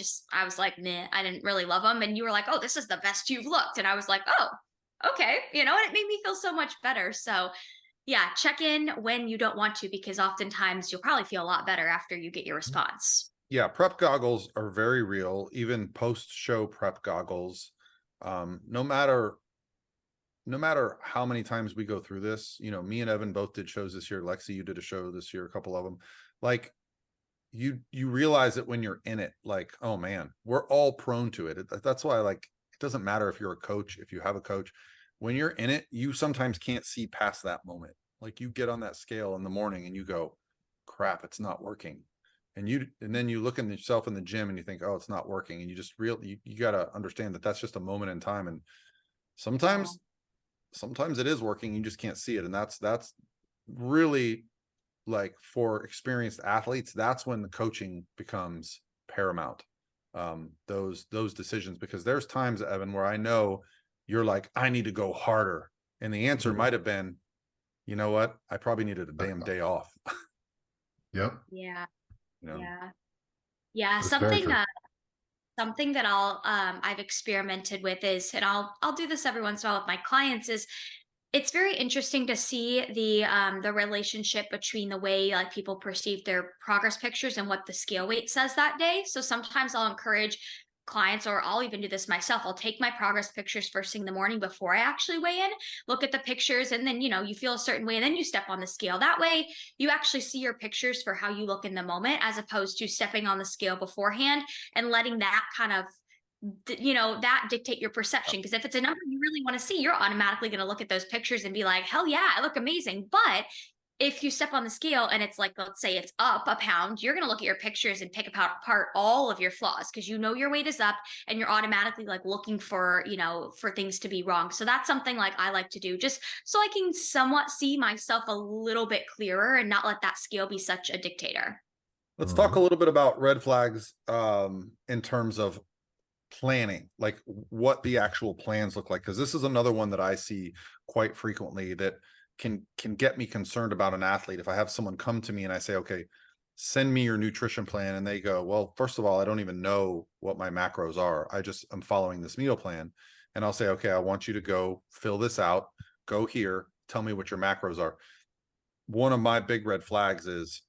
was like, nah, I didn't really love them. And you were like, oh, this is the best you've looked. And I was like, oh, okay, and it made me feel so much better. So yeah, check in when you don't want to, because oftentimes you'll probably feel a lot better after you get your response. Yeah, prep goggles are very real, even post-show prep goggles. No matter how many times we go through this, me and Evan both did shows this year. Lexie, you did a show this year, a couple of them. Like you realize it when you're in it, like, oh man, we're all prone to it. That's why it doesn't matter if you're a coach, if you have a coach, when you're in it, you sometimes can't see past that moment. Like you get on that scale in the morning and you go, crap, it's not working. And then you look at yourself in the gym and you think, oh, it's not working. And you just you got to understand that that's just a moment in time. And sometimes it is working. You just can't see it. And that's really like for experienced athletes, that's when the coaching becomes paramount. Those decisions, because there's times, Evan, where I know you're like, I need to go harder. And the answer might have been, you know what? I probably needed a damn day off. Yep. Yeah. That's Something that I've experimented with is, and I'll do this every once in a while with my clients, is it's very interesting to see the relationship between the way like people perceive their progress pictures and what the scale weight says that day. So sometimes I'll encourage clients, or I'll even do this myself. I'll take my progress pictures first thing in the morning before I actually weigh in, look at the pictures, and then, you feel a certain way and then you step on the scale. That way you actually see your pictures for how you look in the moment, as opposed to stepping on the scale beforehand and letting that kind of that dictate your perception. Because if it's a number you really want to see, you're automatically going to look at those pictures and be like, hell yeah, I look amazing. But if you step on the scale and it's like, let's say it's up a pound, you're going to look at your pictures and pick apart all of your flaws because your weight is up and you're automatically like looking for, for things to be wrong. So that's something like I like to do just so I can somewhat see myself a little bit clearer and not let that scale be such a dictator. Let's talk a little bit about red flags in terms of planning, like what the actual plans look like, because this is another one that I see quite frequently that can get me concerned about an athlete. If I have someone come to me and I say, okay, send me your nutrition plan, and they go, well, first of all, I don't even know what my macros are. I'm following this meal plan. And I'll say, okay, I want you to go fill this out, go here, tell me what your macros are. One of my big red flags is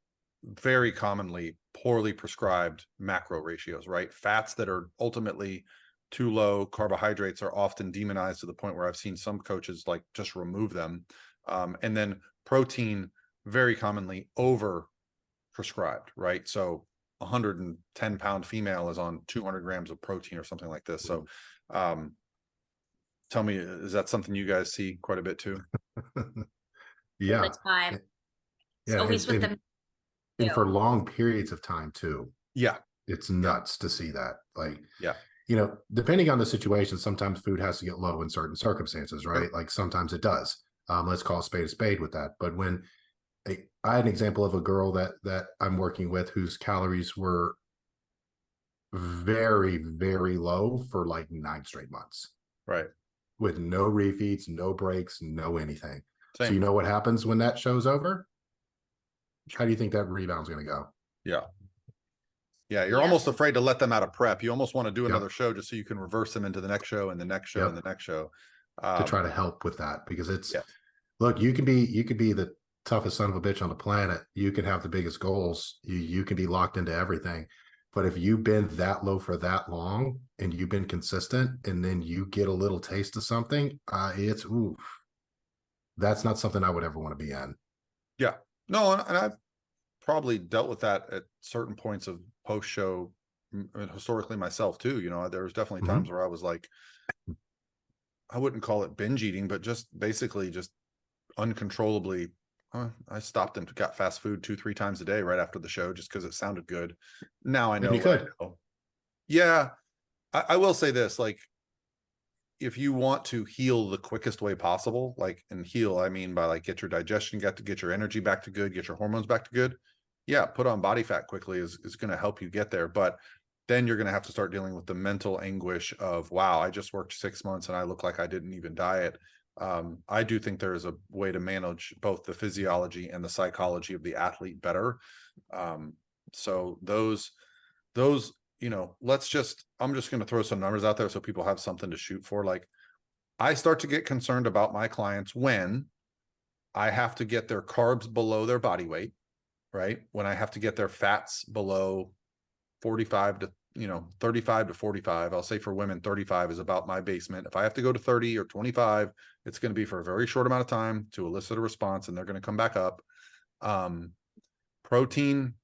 very commonly poorly prescribed macro ratios, right? Fats that are ultimately too low, carbohydrates are often demonized to the point where I've seen some coaches like just remove them. And then protein very commonly over prescribed, right? So 110-pound female is on 200 grams of protein or something like this. So tell me, is that something you guys see quite a bit too? Yeah. It's 5. It's Yeah. always with them. And for long periods of time too. Yeah. It's nuts to see that. Like, yeah, depending on the situation, sometimes food has to get low in certain circumstances, right? Sure. Like sometimes it does. Let's call a spade with that. But when I had an example of a girl that I'm working with whose calories were very, very low for like 9 straight months. Right. With no refeeds, no breaks, no anything. Same. So you know what happens when that show's over? How do you think that rebound's going to go? Yeah. Yeah. You're almost afraid to let them out of prep. You almost want to do another show just so you can reverse them into the next show and the next show and the next show. To try to help with that, because it's, yeah. Look, you can be the toughest son of a bitch on the planet. You can have the biggest goals. You can be locked into everything. But if you've been that low for that long and you've been consistent and then you get a little taste of something, that's not something I would ever want to be in. Yeah. No, and I've probably dealt with that at certain points of post show historically myself too. There was definitely times where I was like, I wouldn't call it binge eating, but just basically just uncontrollably. I stopped and got fast food 2-3 times a day right after the show just because it sounded good. Now I know. Yeah. I will say this, like, if you want to heal the quickest way possible, like, and heal, I mean by like get your digestion, get your energy back to good, get your hormones back to good. Yeah, put on body fat quickly is going to help you get there. But then you're going to have to start dealing with the mental anguish of, wow, I just worked 6 months and I look like I didn't even diet. I do think there is a way to manage both the physiology and the psychology of the athlete better. So those, I'm just going to throw some numbers out there so people have something to shoot for. Like, I start to get concerned about my clients when I have to get their carbs below their body weight, right? When I have to get their fats below 35 to 35 to 45. I'll say for women, 35 is about my basement. If I have to go to 30 or 25, it's going to be for a very short amount of time to elicit a response, and they're going to come back up. Protein,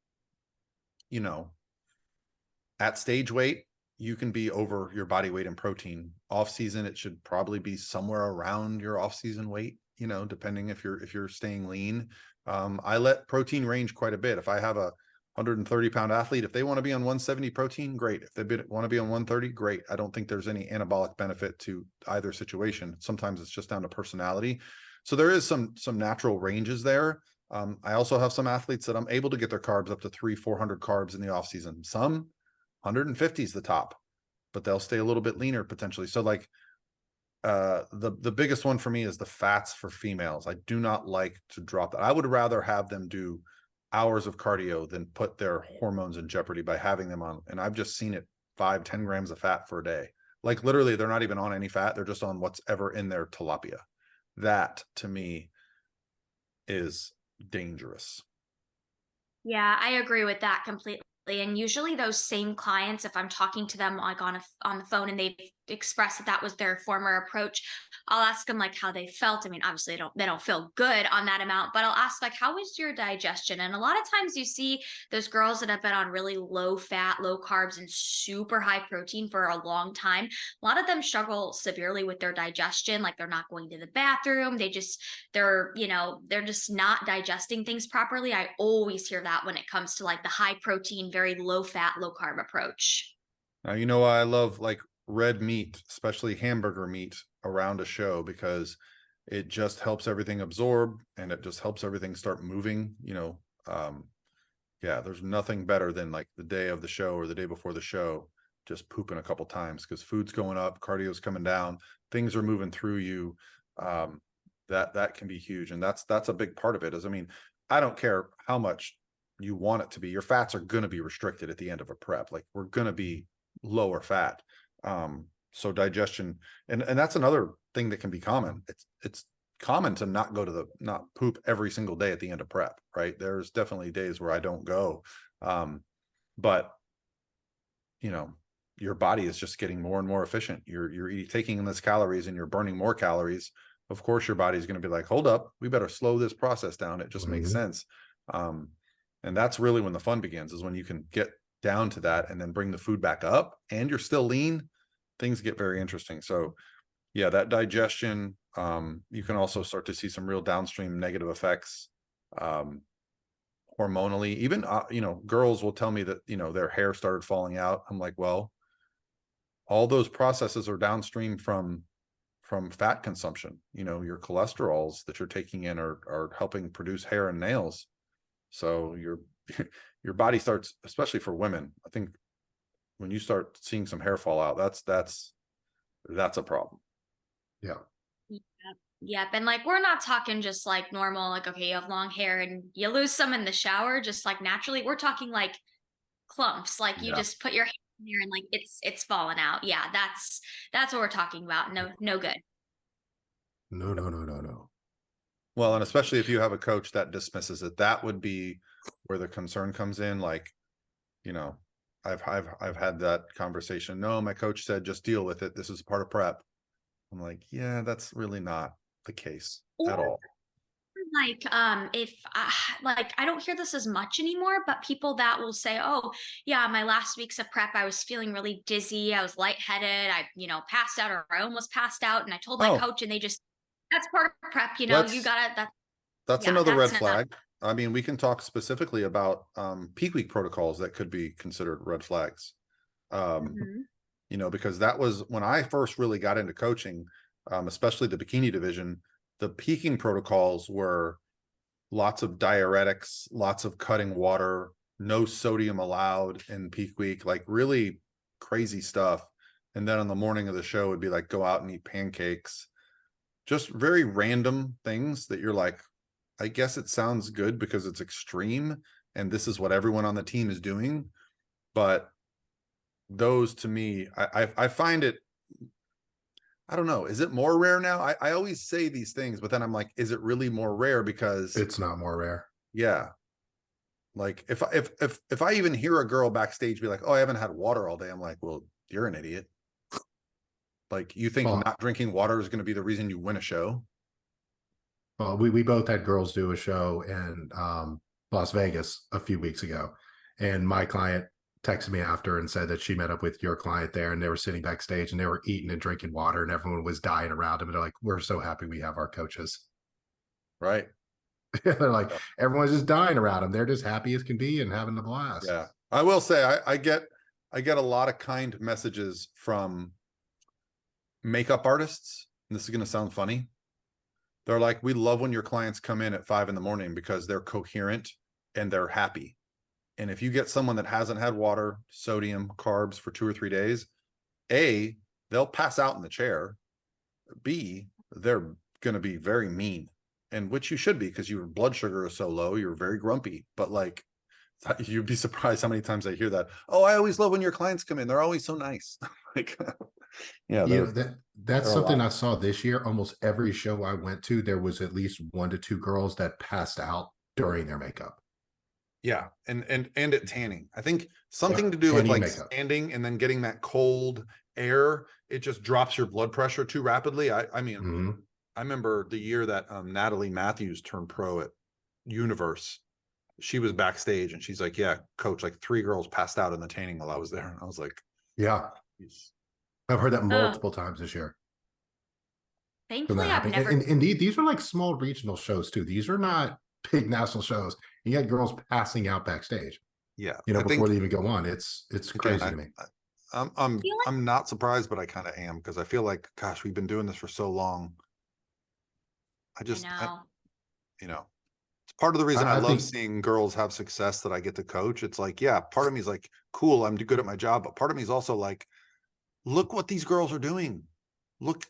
at stage weight, you can be over your body weight in protein. Off season, it should probably be somewhere around your off season weight, depending if you're staying lean. I let protein range quite a bit. If I have a 130-pound athlete, if they want to be on 170 protein, great. If they want to be on 130, great. I don't think there's any anabolic benefit to either situation. Sometimes it's just down to personality. So there is some natural ranges there. I also have some athletes that I'm able to get their carbs up to 300-400 carbs in the off season. Some 150 is the top, but they'll stay a little bit leaner potentially. So like the biggest one for me is the fats for females. I do not like to drop that. I would rather have them do hours of cardio than put their hormones in jeopardy by having them on. And I've just seen it 5-10 grams of fat for a day. Like literally they're not even on any fat. They're just on what's ever in their tilapia. That to me is dangerous. Yeah, I agree with that completely. And usually those same clients, if I'm talking to them like on the phone and they've express that that was their former approach, I'll ask them like how they felt. I mean, obviously they don't feel good on that amount, but I'll ask like, how was your digestion? And a lot of times you see those girls that have been on really low fat, low carbs, and super high protein for a long time. A lot of them struggle severely with their digestion. Like they're not going to the bathroom. They're just not digesting things properly. I always hear that when it comes to like the high protein, very low fat, low carb approach. Now, you know why I love like red meat, especially hamburger meat around a show, because it just helps everything absorb and it just helps everything start moving, yeah, there's nothing better than like the day of the show or the day before the show, just pooping a couple times because food's going up, cardio's coming down, things are moving through you. That can be huge. And that's a big part of it is, I mean, I don't care how much you want it to be. Your fats are going to be restricted at the end of a prep. Like we're going to be lower fat. So digestion, and that's another thing that can be common. It's common to not poop every single day at the end of prep, right? There's definitely days where I don't go. But your body is just getting more and more efficient. You're taking in less calories and you're burning more calories. Of course, your body's going to be like, hold up, we better slow this process down. It just makes sense. And that's really when the fun begins, is when you can get down to that and then bring the food back up and you're still lean, things get very interesting. So yeah, that digestion, you can also start to see some real downstream negative effects, hormonally. Even, girls will tell me that, their hair started falling out. I'm like, well, all those processes are downstream from fat consumption. Your cholesterols that you're taking in are helping produce hair and nails. So your body starts, especially for women, I think when you start seeing some hair fall out, that's a problem. Yeah. Yep. And like, we're not talking just like normal, like, okay, you have long hair and you lose some in the shower, just like naturally. We're talking like clumps, like you just put your hair in there and like it's falling out. Yeah, that's what we're talking about. No good. No. Well, and especially if you have a coach that dismisses it, that would be where the concern comes in. Like, I've had that conversation. No, my coach said just deal with it. This is part of prep. I'm like, yeah, that's really not the case at all. Like, if I don't hear this as much anymore, but people that will say, oh yeah, my last weeks of prep, I was feeling really dizzy. I was lightheaded. I, passed out, or I almost passed out. And I told my coach, and that's part of prep. You gotta, that's another red flag. I mean, we can talk specifically about peak week protocols that could be considered red flags. Because that was when I first really got into coaching, especially the Bikini Division. The peaking protocols were lots of diuretics, lots of cutting water, no sodium allowed in peak week, like really crazy stuff. And then on the morning of the show, it'd be like, go out and eat pancakes, just very random things that you're like, I guess it sounds good because it's extreme and this is what everyone on the team is doing. But those, to me, I find it, I don't know, is it more rare now? I always say these things, but then I'm like, is it really more rare? Because it's not more rare. Yeah. Like if I even hear a girl backstage be like, oh, I haven't had water all day, I'm like, well, you're an idiot. Like, you think not drinking water is going to be the reason you win a show? Well, we both had girls do a show in Las Vegas a few weeks ago, and my client texted me after and said that she met up with your client there, and they were sitting backstage and they were eating and drinking water and everyone was dying around them. And they're like, we're so happy we have our coaches. Right. They're like, everyone's just dying around them. They're just happy as can be and having a blast. Yeah. I will say, I get a lot of kind messages from makeup artists. And this is going to sound funny. They're like, we love when your clients come in at 5 a.m. because they're coherent and they're happy. And if you get someone that hasn't had water, sodium, carbs for 2 or 3 days, A, they'll pass out in the chair. B, they're going to be very mean, and which you should be, because your blood sugar is so low, you're very grumpy. But like, you'd be surprised how many times I hear that. Oh, I always love when your clients come in. They're always so nice. Like, yeah, that's something I saw this year. Almost every show I went to, there was at least 1 to 2 girls that passed out during their makeup. Yeah, and it tanning. I think something to do with tanning like makeup. standing and then getting that cold air. It just drops your blood pressure too rapidly. I mean, Mhm. I remember the year that Natalie Matthews turned pro at Universe. She was backstage and she's like, "Yeah, coach, like 3 girls passed out in the tanning while I was there." And I was like, Yeah, "Jeez." I've heard that Oh, multiple times this year from thankfully that I've happening. never. And these are like small regional shows too. These are not big national shows. You got girls passing out backstage, Yeah, you know, I before think they even go on. It's again, crazy to me. Feel like I'm not surprised, but I kind of am because I feel like, gosh, we've been doing this for so long. I I just, know. you know, it's part of the reason I I love think seeing girls have success that I get to coach. It's like, yeah, part of me is like, cool, I'm good at my job, but part of me is also like, look what these girls are doing. Look.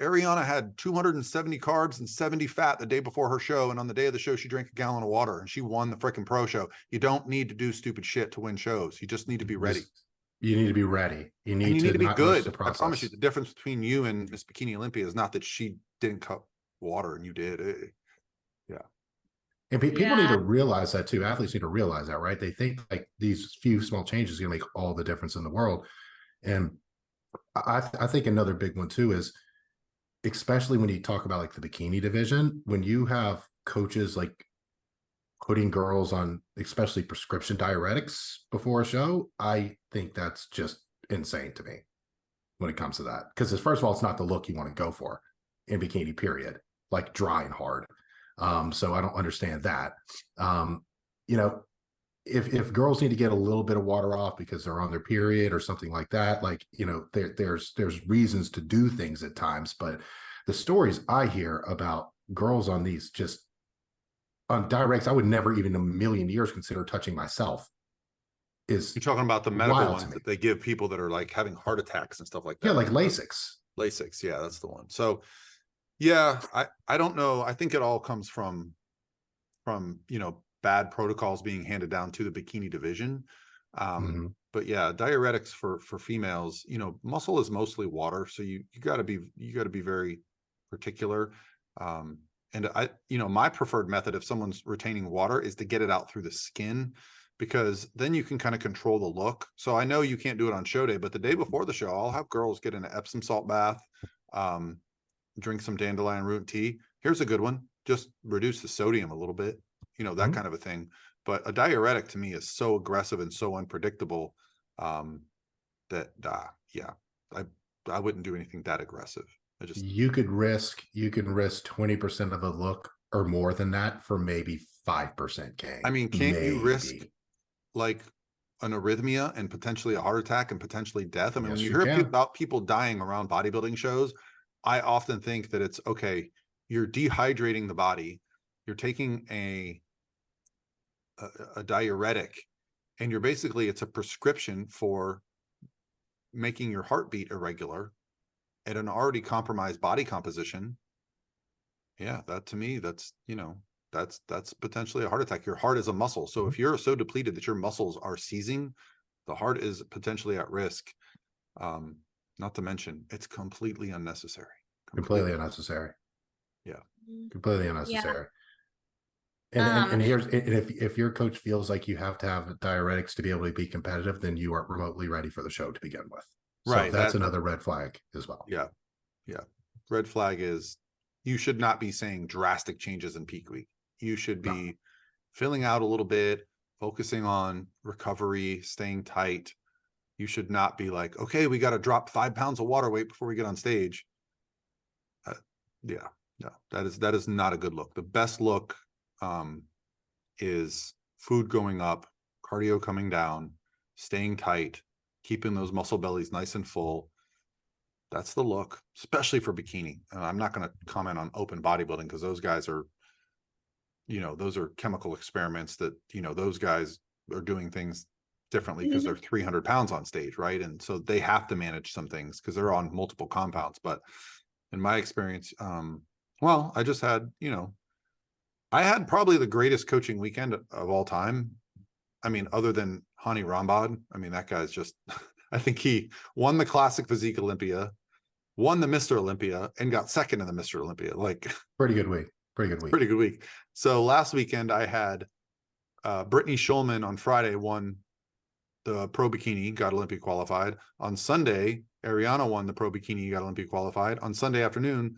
Ariana had 270 carbs and 70 fat the day before her show. And on the day of the show, she drank a gallon of water and she won the freaking pro show. You don't need to do stupid shit to win shows. You just need to be ready. you need to be ready. You And need you need to to be not rush the good. I promise you, process. the difference between you and Miss Bikini Olympia is not that she didn't cut water and you did. Yeah. And people need Yeah. to realize that too. Athletes need to realize that, right? They think like these few small changes are going to make all the difference in the world. And I think another big one too is, especially when you talk about like the bikini division, when you have coaches like putting girls on especially prescription diuretics before a show, I think that's just insane to me when it comes to that. Because first of all, it's not the look you want to go for in bikini, period, like dry and hard. So I don't understand that. You know, if girls need to get a little bit of water off because they're on their period or something like that, like, you know, there's reasons to do things at times. But the stories I hear about girls on these just on directs, I would never even in a million years consider touching myself, is You're talking about the medical wild to ones me. that they give people that are like having heart attacks and stuff like Yeah, that. like Lasix. Lasix. Yeah, that's the one. So yeah, I don't know. I think it all comes from, bad protocols being handed down to the bikini division. Mm-hmm. But yeah, diuretics for females, muscle is mostly water. So you gotta be very particular. And my preferred method, if someone's retaining water, is to get it out through the skin, because then you can kind of control the look. So I know you can't do it on show day, but the day before the show, I'll have girls get an Epsom salt bath, um, drink some dandelion root tea. Here's a good one. Just reduce the sodium a little bit, that Mm-hmm. kind of a thing. But a diuretic to me is so aggressive and so unpredictable, that, yeah, I wouldn't do anything that aggressive. I just, You can risk 20% of a look or more than that for maybe 5% I gain. mean, can't you risk Maybe. like an arrhythmia and potentially a heart attack and potentially death? I mean, when Yes, you you hear can. about people dying around bodybuilding shows, I often think that it's okay. You're dehydrating the body. You're taking a diuretic, and it's a prescription for making your heartbeat irregular at an already compromised body composition. Yeah, that to me, that's potentially a heart attack. Your heart is a muscle. So if you're so depleted that your muscles are seizing, the heart is potentially at risk. Not to mention it's completely unnecessary. Completely unnecessary. Yeah. Completely Yeah. unnecessary. And Um, if your coach feels like you have to have diuretics to be able to be competitive, then you aren't remotely ready for the show to begin with. So Right. that's another red flag as well. Yeah. Yeah. Red flag is you should not be saying drastic changes in peak week. You should be filling out a little bit, focusing on recovery, staying tight. You should not be like, okay, we got to drop 5 pounds of water weight before we get on stage. Yeah, no, that is not a good look. The best look is food going up, cardio coming down, staying tight, keeping those muscle bellies nice and full. That's the look, especially for bikini. I'm not going to comment on open bodybuilding because those guys are, those are chemical experiments that, those guys are doing things differently because they're 300 pounds on stage, right? And so they have to manage some things because they're on multiple compounds. But in my experience, well, I had probably the greatest coaching weekend of all time. I mean, other than Hani Rambod, I mean, that guy's just, I think he won the Classic Physique Olympia, won the Mr. Olympia, and got second in the Mr. Olympia. Like, Pretty good week. Pretty good week. pretty good week. So last weekend I had Brittany Schulman on Friday won the Pro Bikini, got Olympic qualified. On Sunday, Ariana won the Pro Bikini, got Olympic qualified. On Sunday afternoon,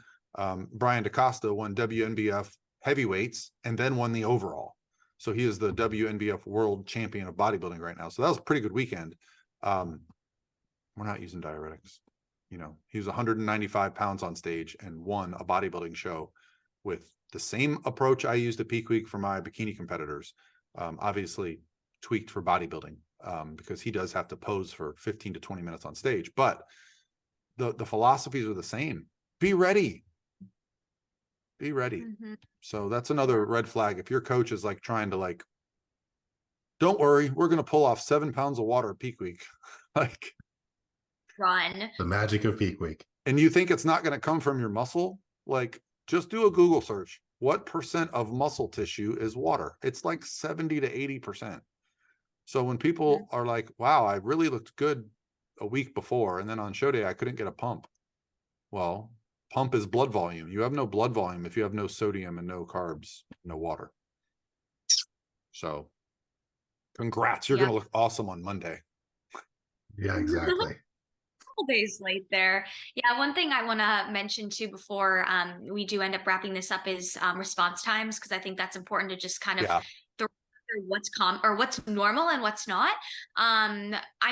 Brian DaCosta won WNBF heavyweights and then won the overall. So he is the WNBF world champion of bodybuilding right now. So that was a pretty good weekend. We're not using diuretics. You know, he was 195 pounds on stage and won a bodybuilding show with the same approach I used at Peak Week for my bikini competitors. Obviously tweaked for bodybuilding, because he does have to pose for 15 to 20 minutes on stage, but the philosophies are the same. Be ready. Be ready. So that's another red flag. If your coach is like trying to like, don't worry, we're going to pull off 7 pounds of water at Peak Week. Like, Run. The magic of Peak Week. And you think it's not going to come from your muscle? Like, just do a Google search. What % of muscle tissue is water? It's like 70 to 80%. So when people are like, wow, I really looked good a week before, and then on show day, I couldn't get a pump. Well, pump is blood volume. You have no blood volume if you have no sodium and no carbs, no water. So congrats. You're going to look awesome on Monday. Yeah, exactly. Days late there. Yeah, one thing I want to mention too before we do end up wrapping this up is response times, because I think that's important to just kind of throw what's what's normal and what's not. I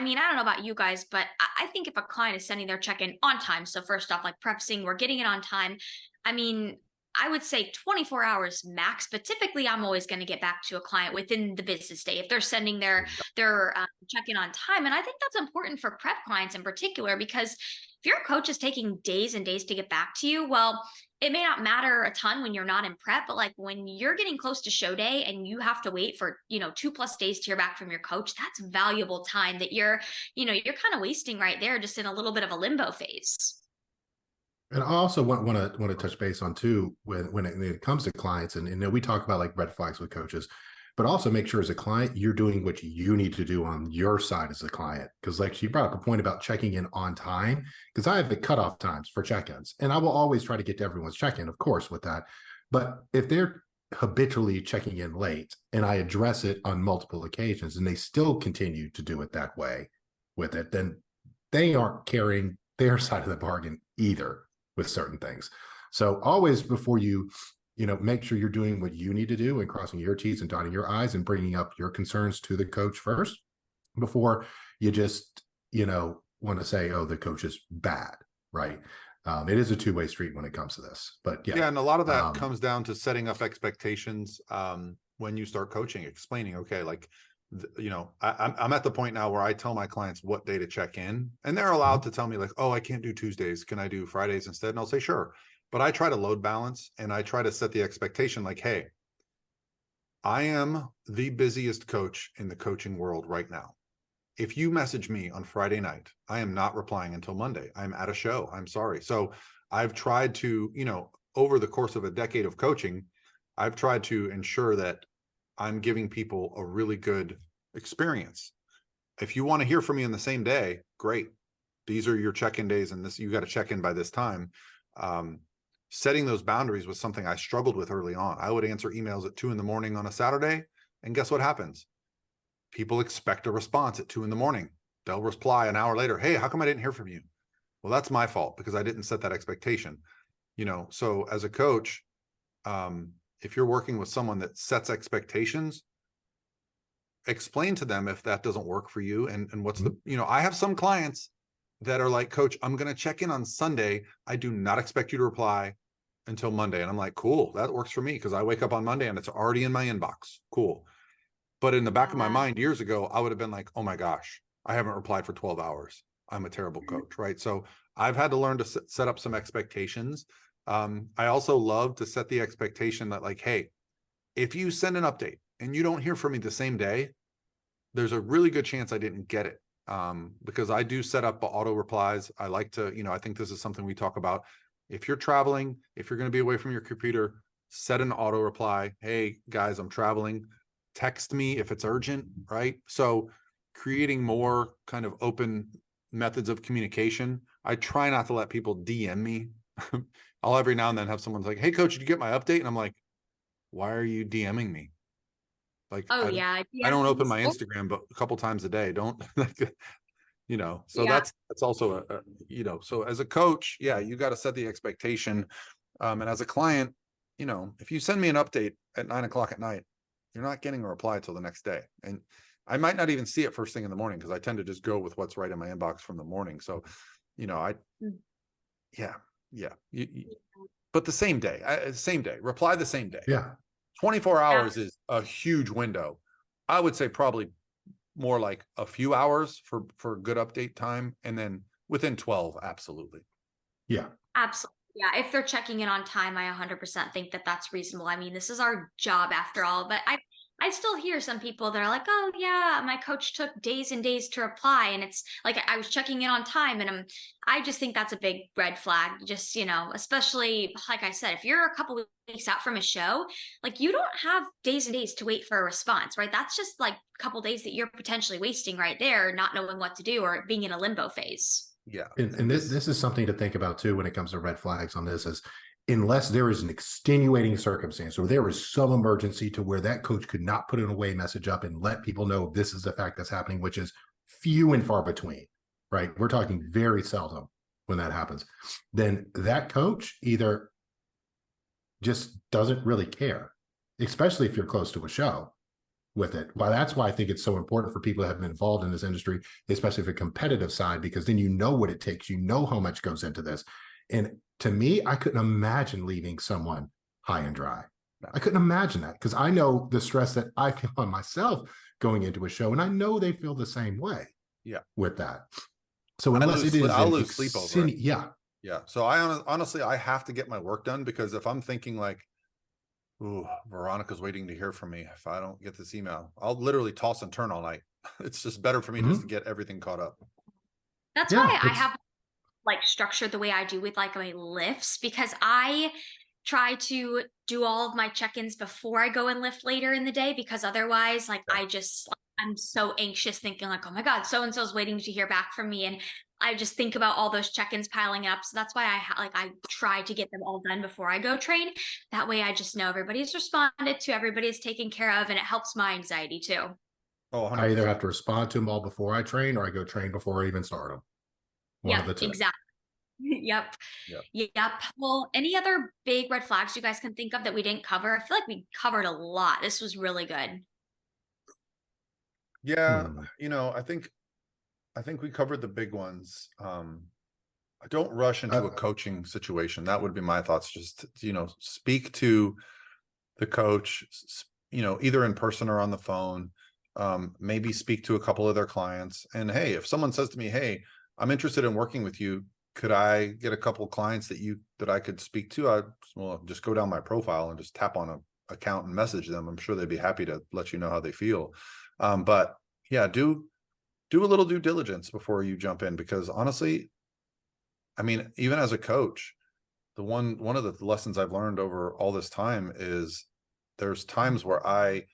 mean, I don't know about you guys, but I think if a client is sending their check-in on time, so first off, like prefacing, we're getting it on time. I mean, I would say 24 hours max, but typically I'm always going to get back to a client within the business day if they're sending their check-in on time. And I think that's important for prep clients in particular, because if your coach is taking days and days to get back to you, well, it may not matter a ton when you're not in prep, but like when you're getting close to show day and you have to wait for, 2+ days to hear back from your coach, that's valuable time that you're kind of wasting right there, just in a little bit of a limbo phase. And I also want to touch base on too, when it comes to clients, and we talk about like red flags with coaches, but also make sure as a client, you're doing what you need to do on your side as a client. Because like she brought up a point about checking in on time, because I have the cutoff times for check-ins, and I will always try to get to everyone's check-in, of course, with that. But if they're habitually checking in late and I address it on multiple occasions and they still continue to do it that way with it, then they aren't carrying their side of the bargain either with certain things. So always, before you make sure you're doing what you need to do and crossing your T's and dotting your I's and bringing up your concerns to the coach first, before you just want to say, oh, the coach is bad, right? It is a two-way street when it comes to this. But yeah, and a lot of that comes down to setting up expectations when you start coaching, explaining, okay, like, I'm at the point now where I tell my clients what day to check in, and they're allowed to tell me like, oh, I can't do Tuesdays. Can I do Fridays instead? And I'll say, sure. But I try to load balance, and I try to set the expectation like, hey, I am the busiest coach in the coaching world right now. If you message me on Friday night, I am not replying until Monday. I'm at a show. I'm sorry. So I've tried to, over the course of a decade of coaching, I've tried to ensure that I'm giving people a really good experience. If you want to hear from me in the same day, great. These are your check-in days, and you got to check in by this time. Setting those boundaries was something I struggled with early on. I would answer emails at 2 a.m. on a Saturday, and guess what happens? People expect a response at 2 a.m. They'll reply an hour later, hey, how come I didn't hear from you? Well, that's my fault, because I didn't set that expectation. So as a coach, if you're working with someone that sets expectations, explain to them if that doesn't work for you, and what's I have some clients that are like, coach, I'm going to check in on Sunday. I do not expect you to reply until Monday. And I'm like, cool, that works for me, because I wake up on Monday and it's already in my inbox. Cool. But in the back of my mind years ago, I would have been like, oh my gosh, I haven't replied for 12 hours. I'm a terrible coach, right? So I've had to learn to set up some expectations. I also love to set the expectation that like, hey, if you send an update and you don't hear from me the same day, there's a really good chance I didn't get it. Because I do set up auto replies. I like to, I think this is something we talk about. If you're traveling, if you're going to be away from your computer, set an auto reply. Hey guys, I'm traveling. Text me if it's urgent, right? So creating more kind of open methods of communication. I try not to let people DM me. I'll every now and then have someone's like, hey coach, did you get my update? And I'm like, why are you DMing me? Like, Oh I yeah. don't open my DMs. Instagram but a couple times a day. Don't you know, so Yeah. that's also a you know, so as a coach, yeah, you got to set the expectation. And as a client, you know, if you send me an update at 9 o'clock at night, you're not getting a reply till the next day. And I might not even see it first thing in the morning because I tend to just go with what's right in my inbox from the morning. So, you know, Mm. yeah, but the same day, reply the same day. Yeah. 24 hours is a huge window. I would say probably more like a few hours for good update time, and then within 12, absolutely. Yeah. Absolutely. Yeah, if they're checking in on time, I 100% think that that's reasonable. I mean, this is our job after all, but I still hear some people that are like, "Oh yeah, my coach took days and days to reply," and it's like I was checking in on time, and I just think that's a big red flag. Just, you know, especially like I said, if you're a couple weeks out from a show, like you don't have days and days to wait for a response, right? That's just like a couple days that you're potentially wasting right there, not knowing what to do or being in a limbo phase. Yeah. And this is something to think about too when it comes to red flags on this is unless there is an extenuating circumstance or there is some emergency to where that coach could not put an away message up and let people know this is the fact that's happening, which is few and far between, right? We're talking very seldom when that happens. Then that coach either just doesn't really care, especially if you're close to a show with it. Well, that's why I think it's so important for people that have been involved in this industry, especially the competitive side, because then you know what it takes, you know how much goes into this. And to me, I couldn't imagine leaving someone high and dry. I couldn't imagine that because I know the stress that I feel on myself going into a show, and I know they feel the same way. Yeah, with that. So unless it is, I'll lose sleep over it. Yeah, yeah. So honestly, I have to get my work done because if I'm thinking like, ooh, Veronica's waiting to hear from me. If I don't get this email, I'll literally toss and turn all night. It's just better for me just to get everything caught up. That's why I have like structured the way I do with like my lifts, because I try to do all of my check-ins before I go and lift later in the day, because otherwise like I'm so anxious thinking like, oh my God, so-and-so's waiting to hear back from me. And I just think about all those check-ins piling up. So that's why I try to get them all done before I go train. That way I just know everybody's responded to, everybody's taken care of, and it helps my anxiety too. Oh, 100%. I either have to respond to them all before I train or I go train before I even start them. One of the two. Exactly. Yep. Well, any other big red flags you guys can think of that we didn't cover? I feel like we covered a lot. This was really good. Yeah, you know, I think we covered the big ones. I don't rush into a coaching situation. That would be my thoughts. Just, you know, speak to the coach, you know, either in person or on the phone. Maybe speak to a couple of their clients. And hey, if someone says to me, hey, I'm interested in working with you, could I get a couple of clients that I could speak to? Well, just go down my profile and just tap on an account and message them. I'm sure they'd be happy to let you know how they feel. But yeah, do a little due diligence before you jump in, because honestly, I mean, even as a coach, one of the lessons I've learned over all this time is there's times where I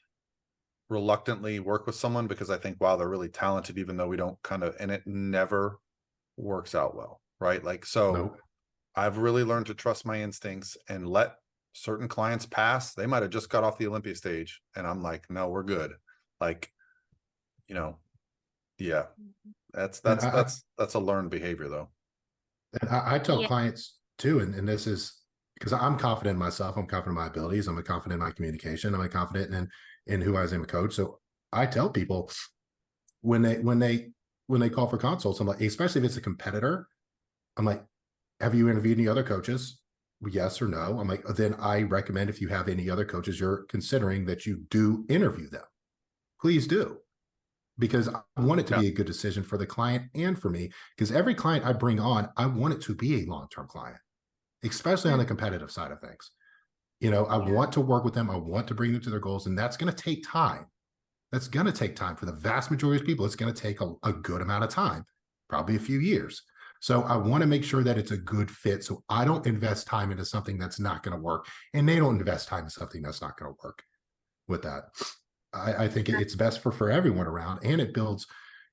reluctantly work with someone because I think, wow, they're really talented, even though we don't and it never works out well. Right. Like, so I've really learned to trust my instincts and let certain clients pass. They might've just got off the Olympia stage and I'm like, no, we're good. Like, you know, yeah, that's a learned behavior though. And I tell clients too, and this is because I'm confident in myself. I'm confident in my abilities. I'm confident in my communication. I'm confident in who I am a coach. So I tell people when they call for consults, I'm like, especially if it's a competitor, I'm like, have you interviewed any other coaches? Yes or no? I'm like, then I recommend if you have any other coaches you're considering that you do interview them. Please do. Because I want it to be a good decision for the client and for me, because every client I bring on, I want it to be a long-term client, especially on the competitive side of things. You know, I want to work with them. I want to bring them to their goals, and that's going to take time. That's going to take time for the vast majority of people. It's going to take a good amount of time, probably a few years. So I want to make sure that it's a good fit. So I don't invest time into something that's not going to work, and they don't invest time in something that's not going to work with that. I think it's best for everyone around, and it builds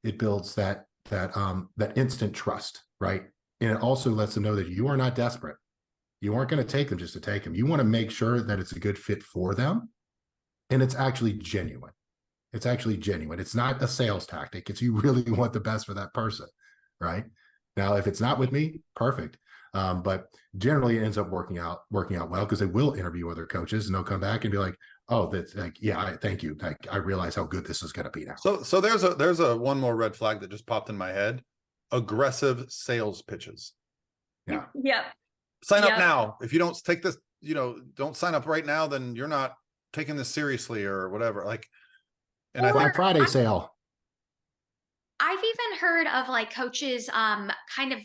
that instant trust, right? And it also lets them know that you are not desperate. You aren't going to take them just to take them. You want to make sure that it's a good fit for them, and it's actually genuine. It's actually genuine. It's not a sales tactic. It's you really want the best for that person, right? Now, if it's not with me, perfect. But generally it ends up working out well because they will interview other coaches and they'll come back and be like, oh, that's like, yeah, thank you. Like, I realize how good this is going to be now. So there's a one more red flag that just popped in my head. Aggressive sales pitches. Yeah. Yep. Sign up now. If you don't take this, don't sign up right now, then you're not taking this seriously or whatever. Like, and I think Black Friday sale. I've even heard of like coaches kind of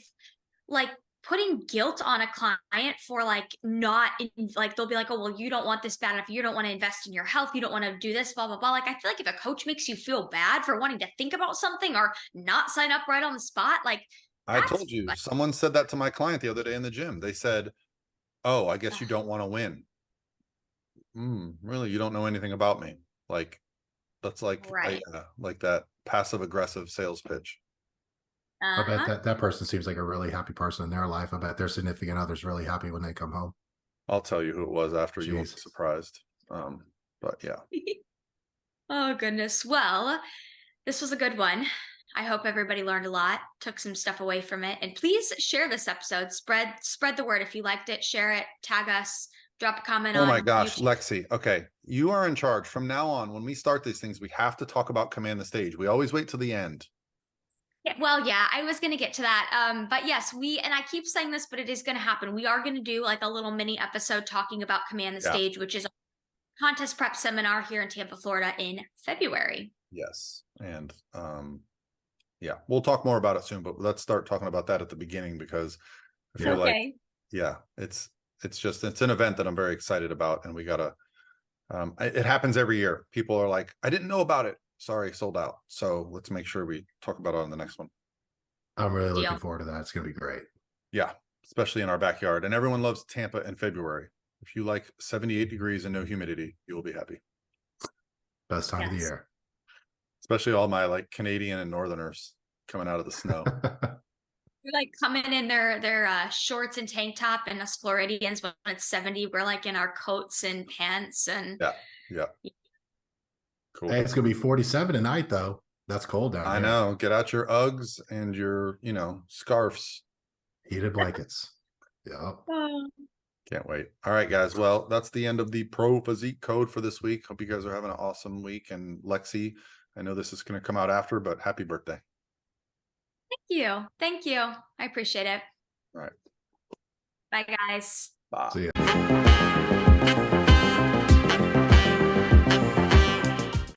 like putting guilt on a client for like not like they'll be like, oh well, you don't want this bad enough, you don't want to invest in your health, you don't want to do this, blah blah blah. Like I feel like if a coach makes you feel bad for wanting to think about something or not sign up right on the spot, like I told you, someone said that to my client the other day in the gym. They said, oh, I guess you don't want to win. Really, you don't know anything about me. Like that's like like that passive aggressive sales pitch. I bet that person seems like a really happy person in their life. I bet their significant other's really happy when they come home. I'll tell you who it was after. You won't be surprised. But yeah. Oh goodness. Well, this was a good one. I hope everybody learned a lot, took some stuff away from it, and please share this episode. Spread the word. If you liked it, share it, tag us, drop a comment on. Oh my gosh, YouTube. Lexie. Okay, you are in charge from now on. When we start these things, we have to talk about Command the Stage. We always wait till the end. Yeah, well, yeah, I was going to get to that. But yes, and I keep saying this, but it is going to happen. We are going to do like a little mini episode talking about Command the Stage, which is a contest prep seminar here in Tampa, Florida in February. Yes. And yeah, we'll talk more about it soon, but let's start talking about that at the beginning because I feel like, yeah, it's an event that I'm very excited about. And we gotta, it happens every year. People are like, I didn't know about it. Sorry, sold out. So let's make sure we talk about it on the next one. I'm really looking forward to that. It's going to be great. Yeah, especially in our backyard. And everyone loves Tampa in February. If you like 78 degrees and no humidity, you will be happy. Best time of the year. Especially all my like Canadian and Northerners coming out of the snow. We're like coming in their shorts and tank top, and us Floridians when it's 70, we're like in our coats and pants and yeah. Cool. Hey, it's gonna be 47 tonight though. That's cold down here. I know. Get out your Uggs and your, scarves. Heated blankets. Yeah. Can't wait. All right, guys. Well, that's the end of the Pro Physique Code for this week. Hope you guys are having an awesome week. And Lexie, I know this is going to come out after, but happy birthday. Thank you. I appreciate it. All right. Bye, guys. Bye. See ya.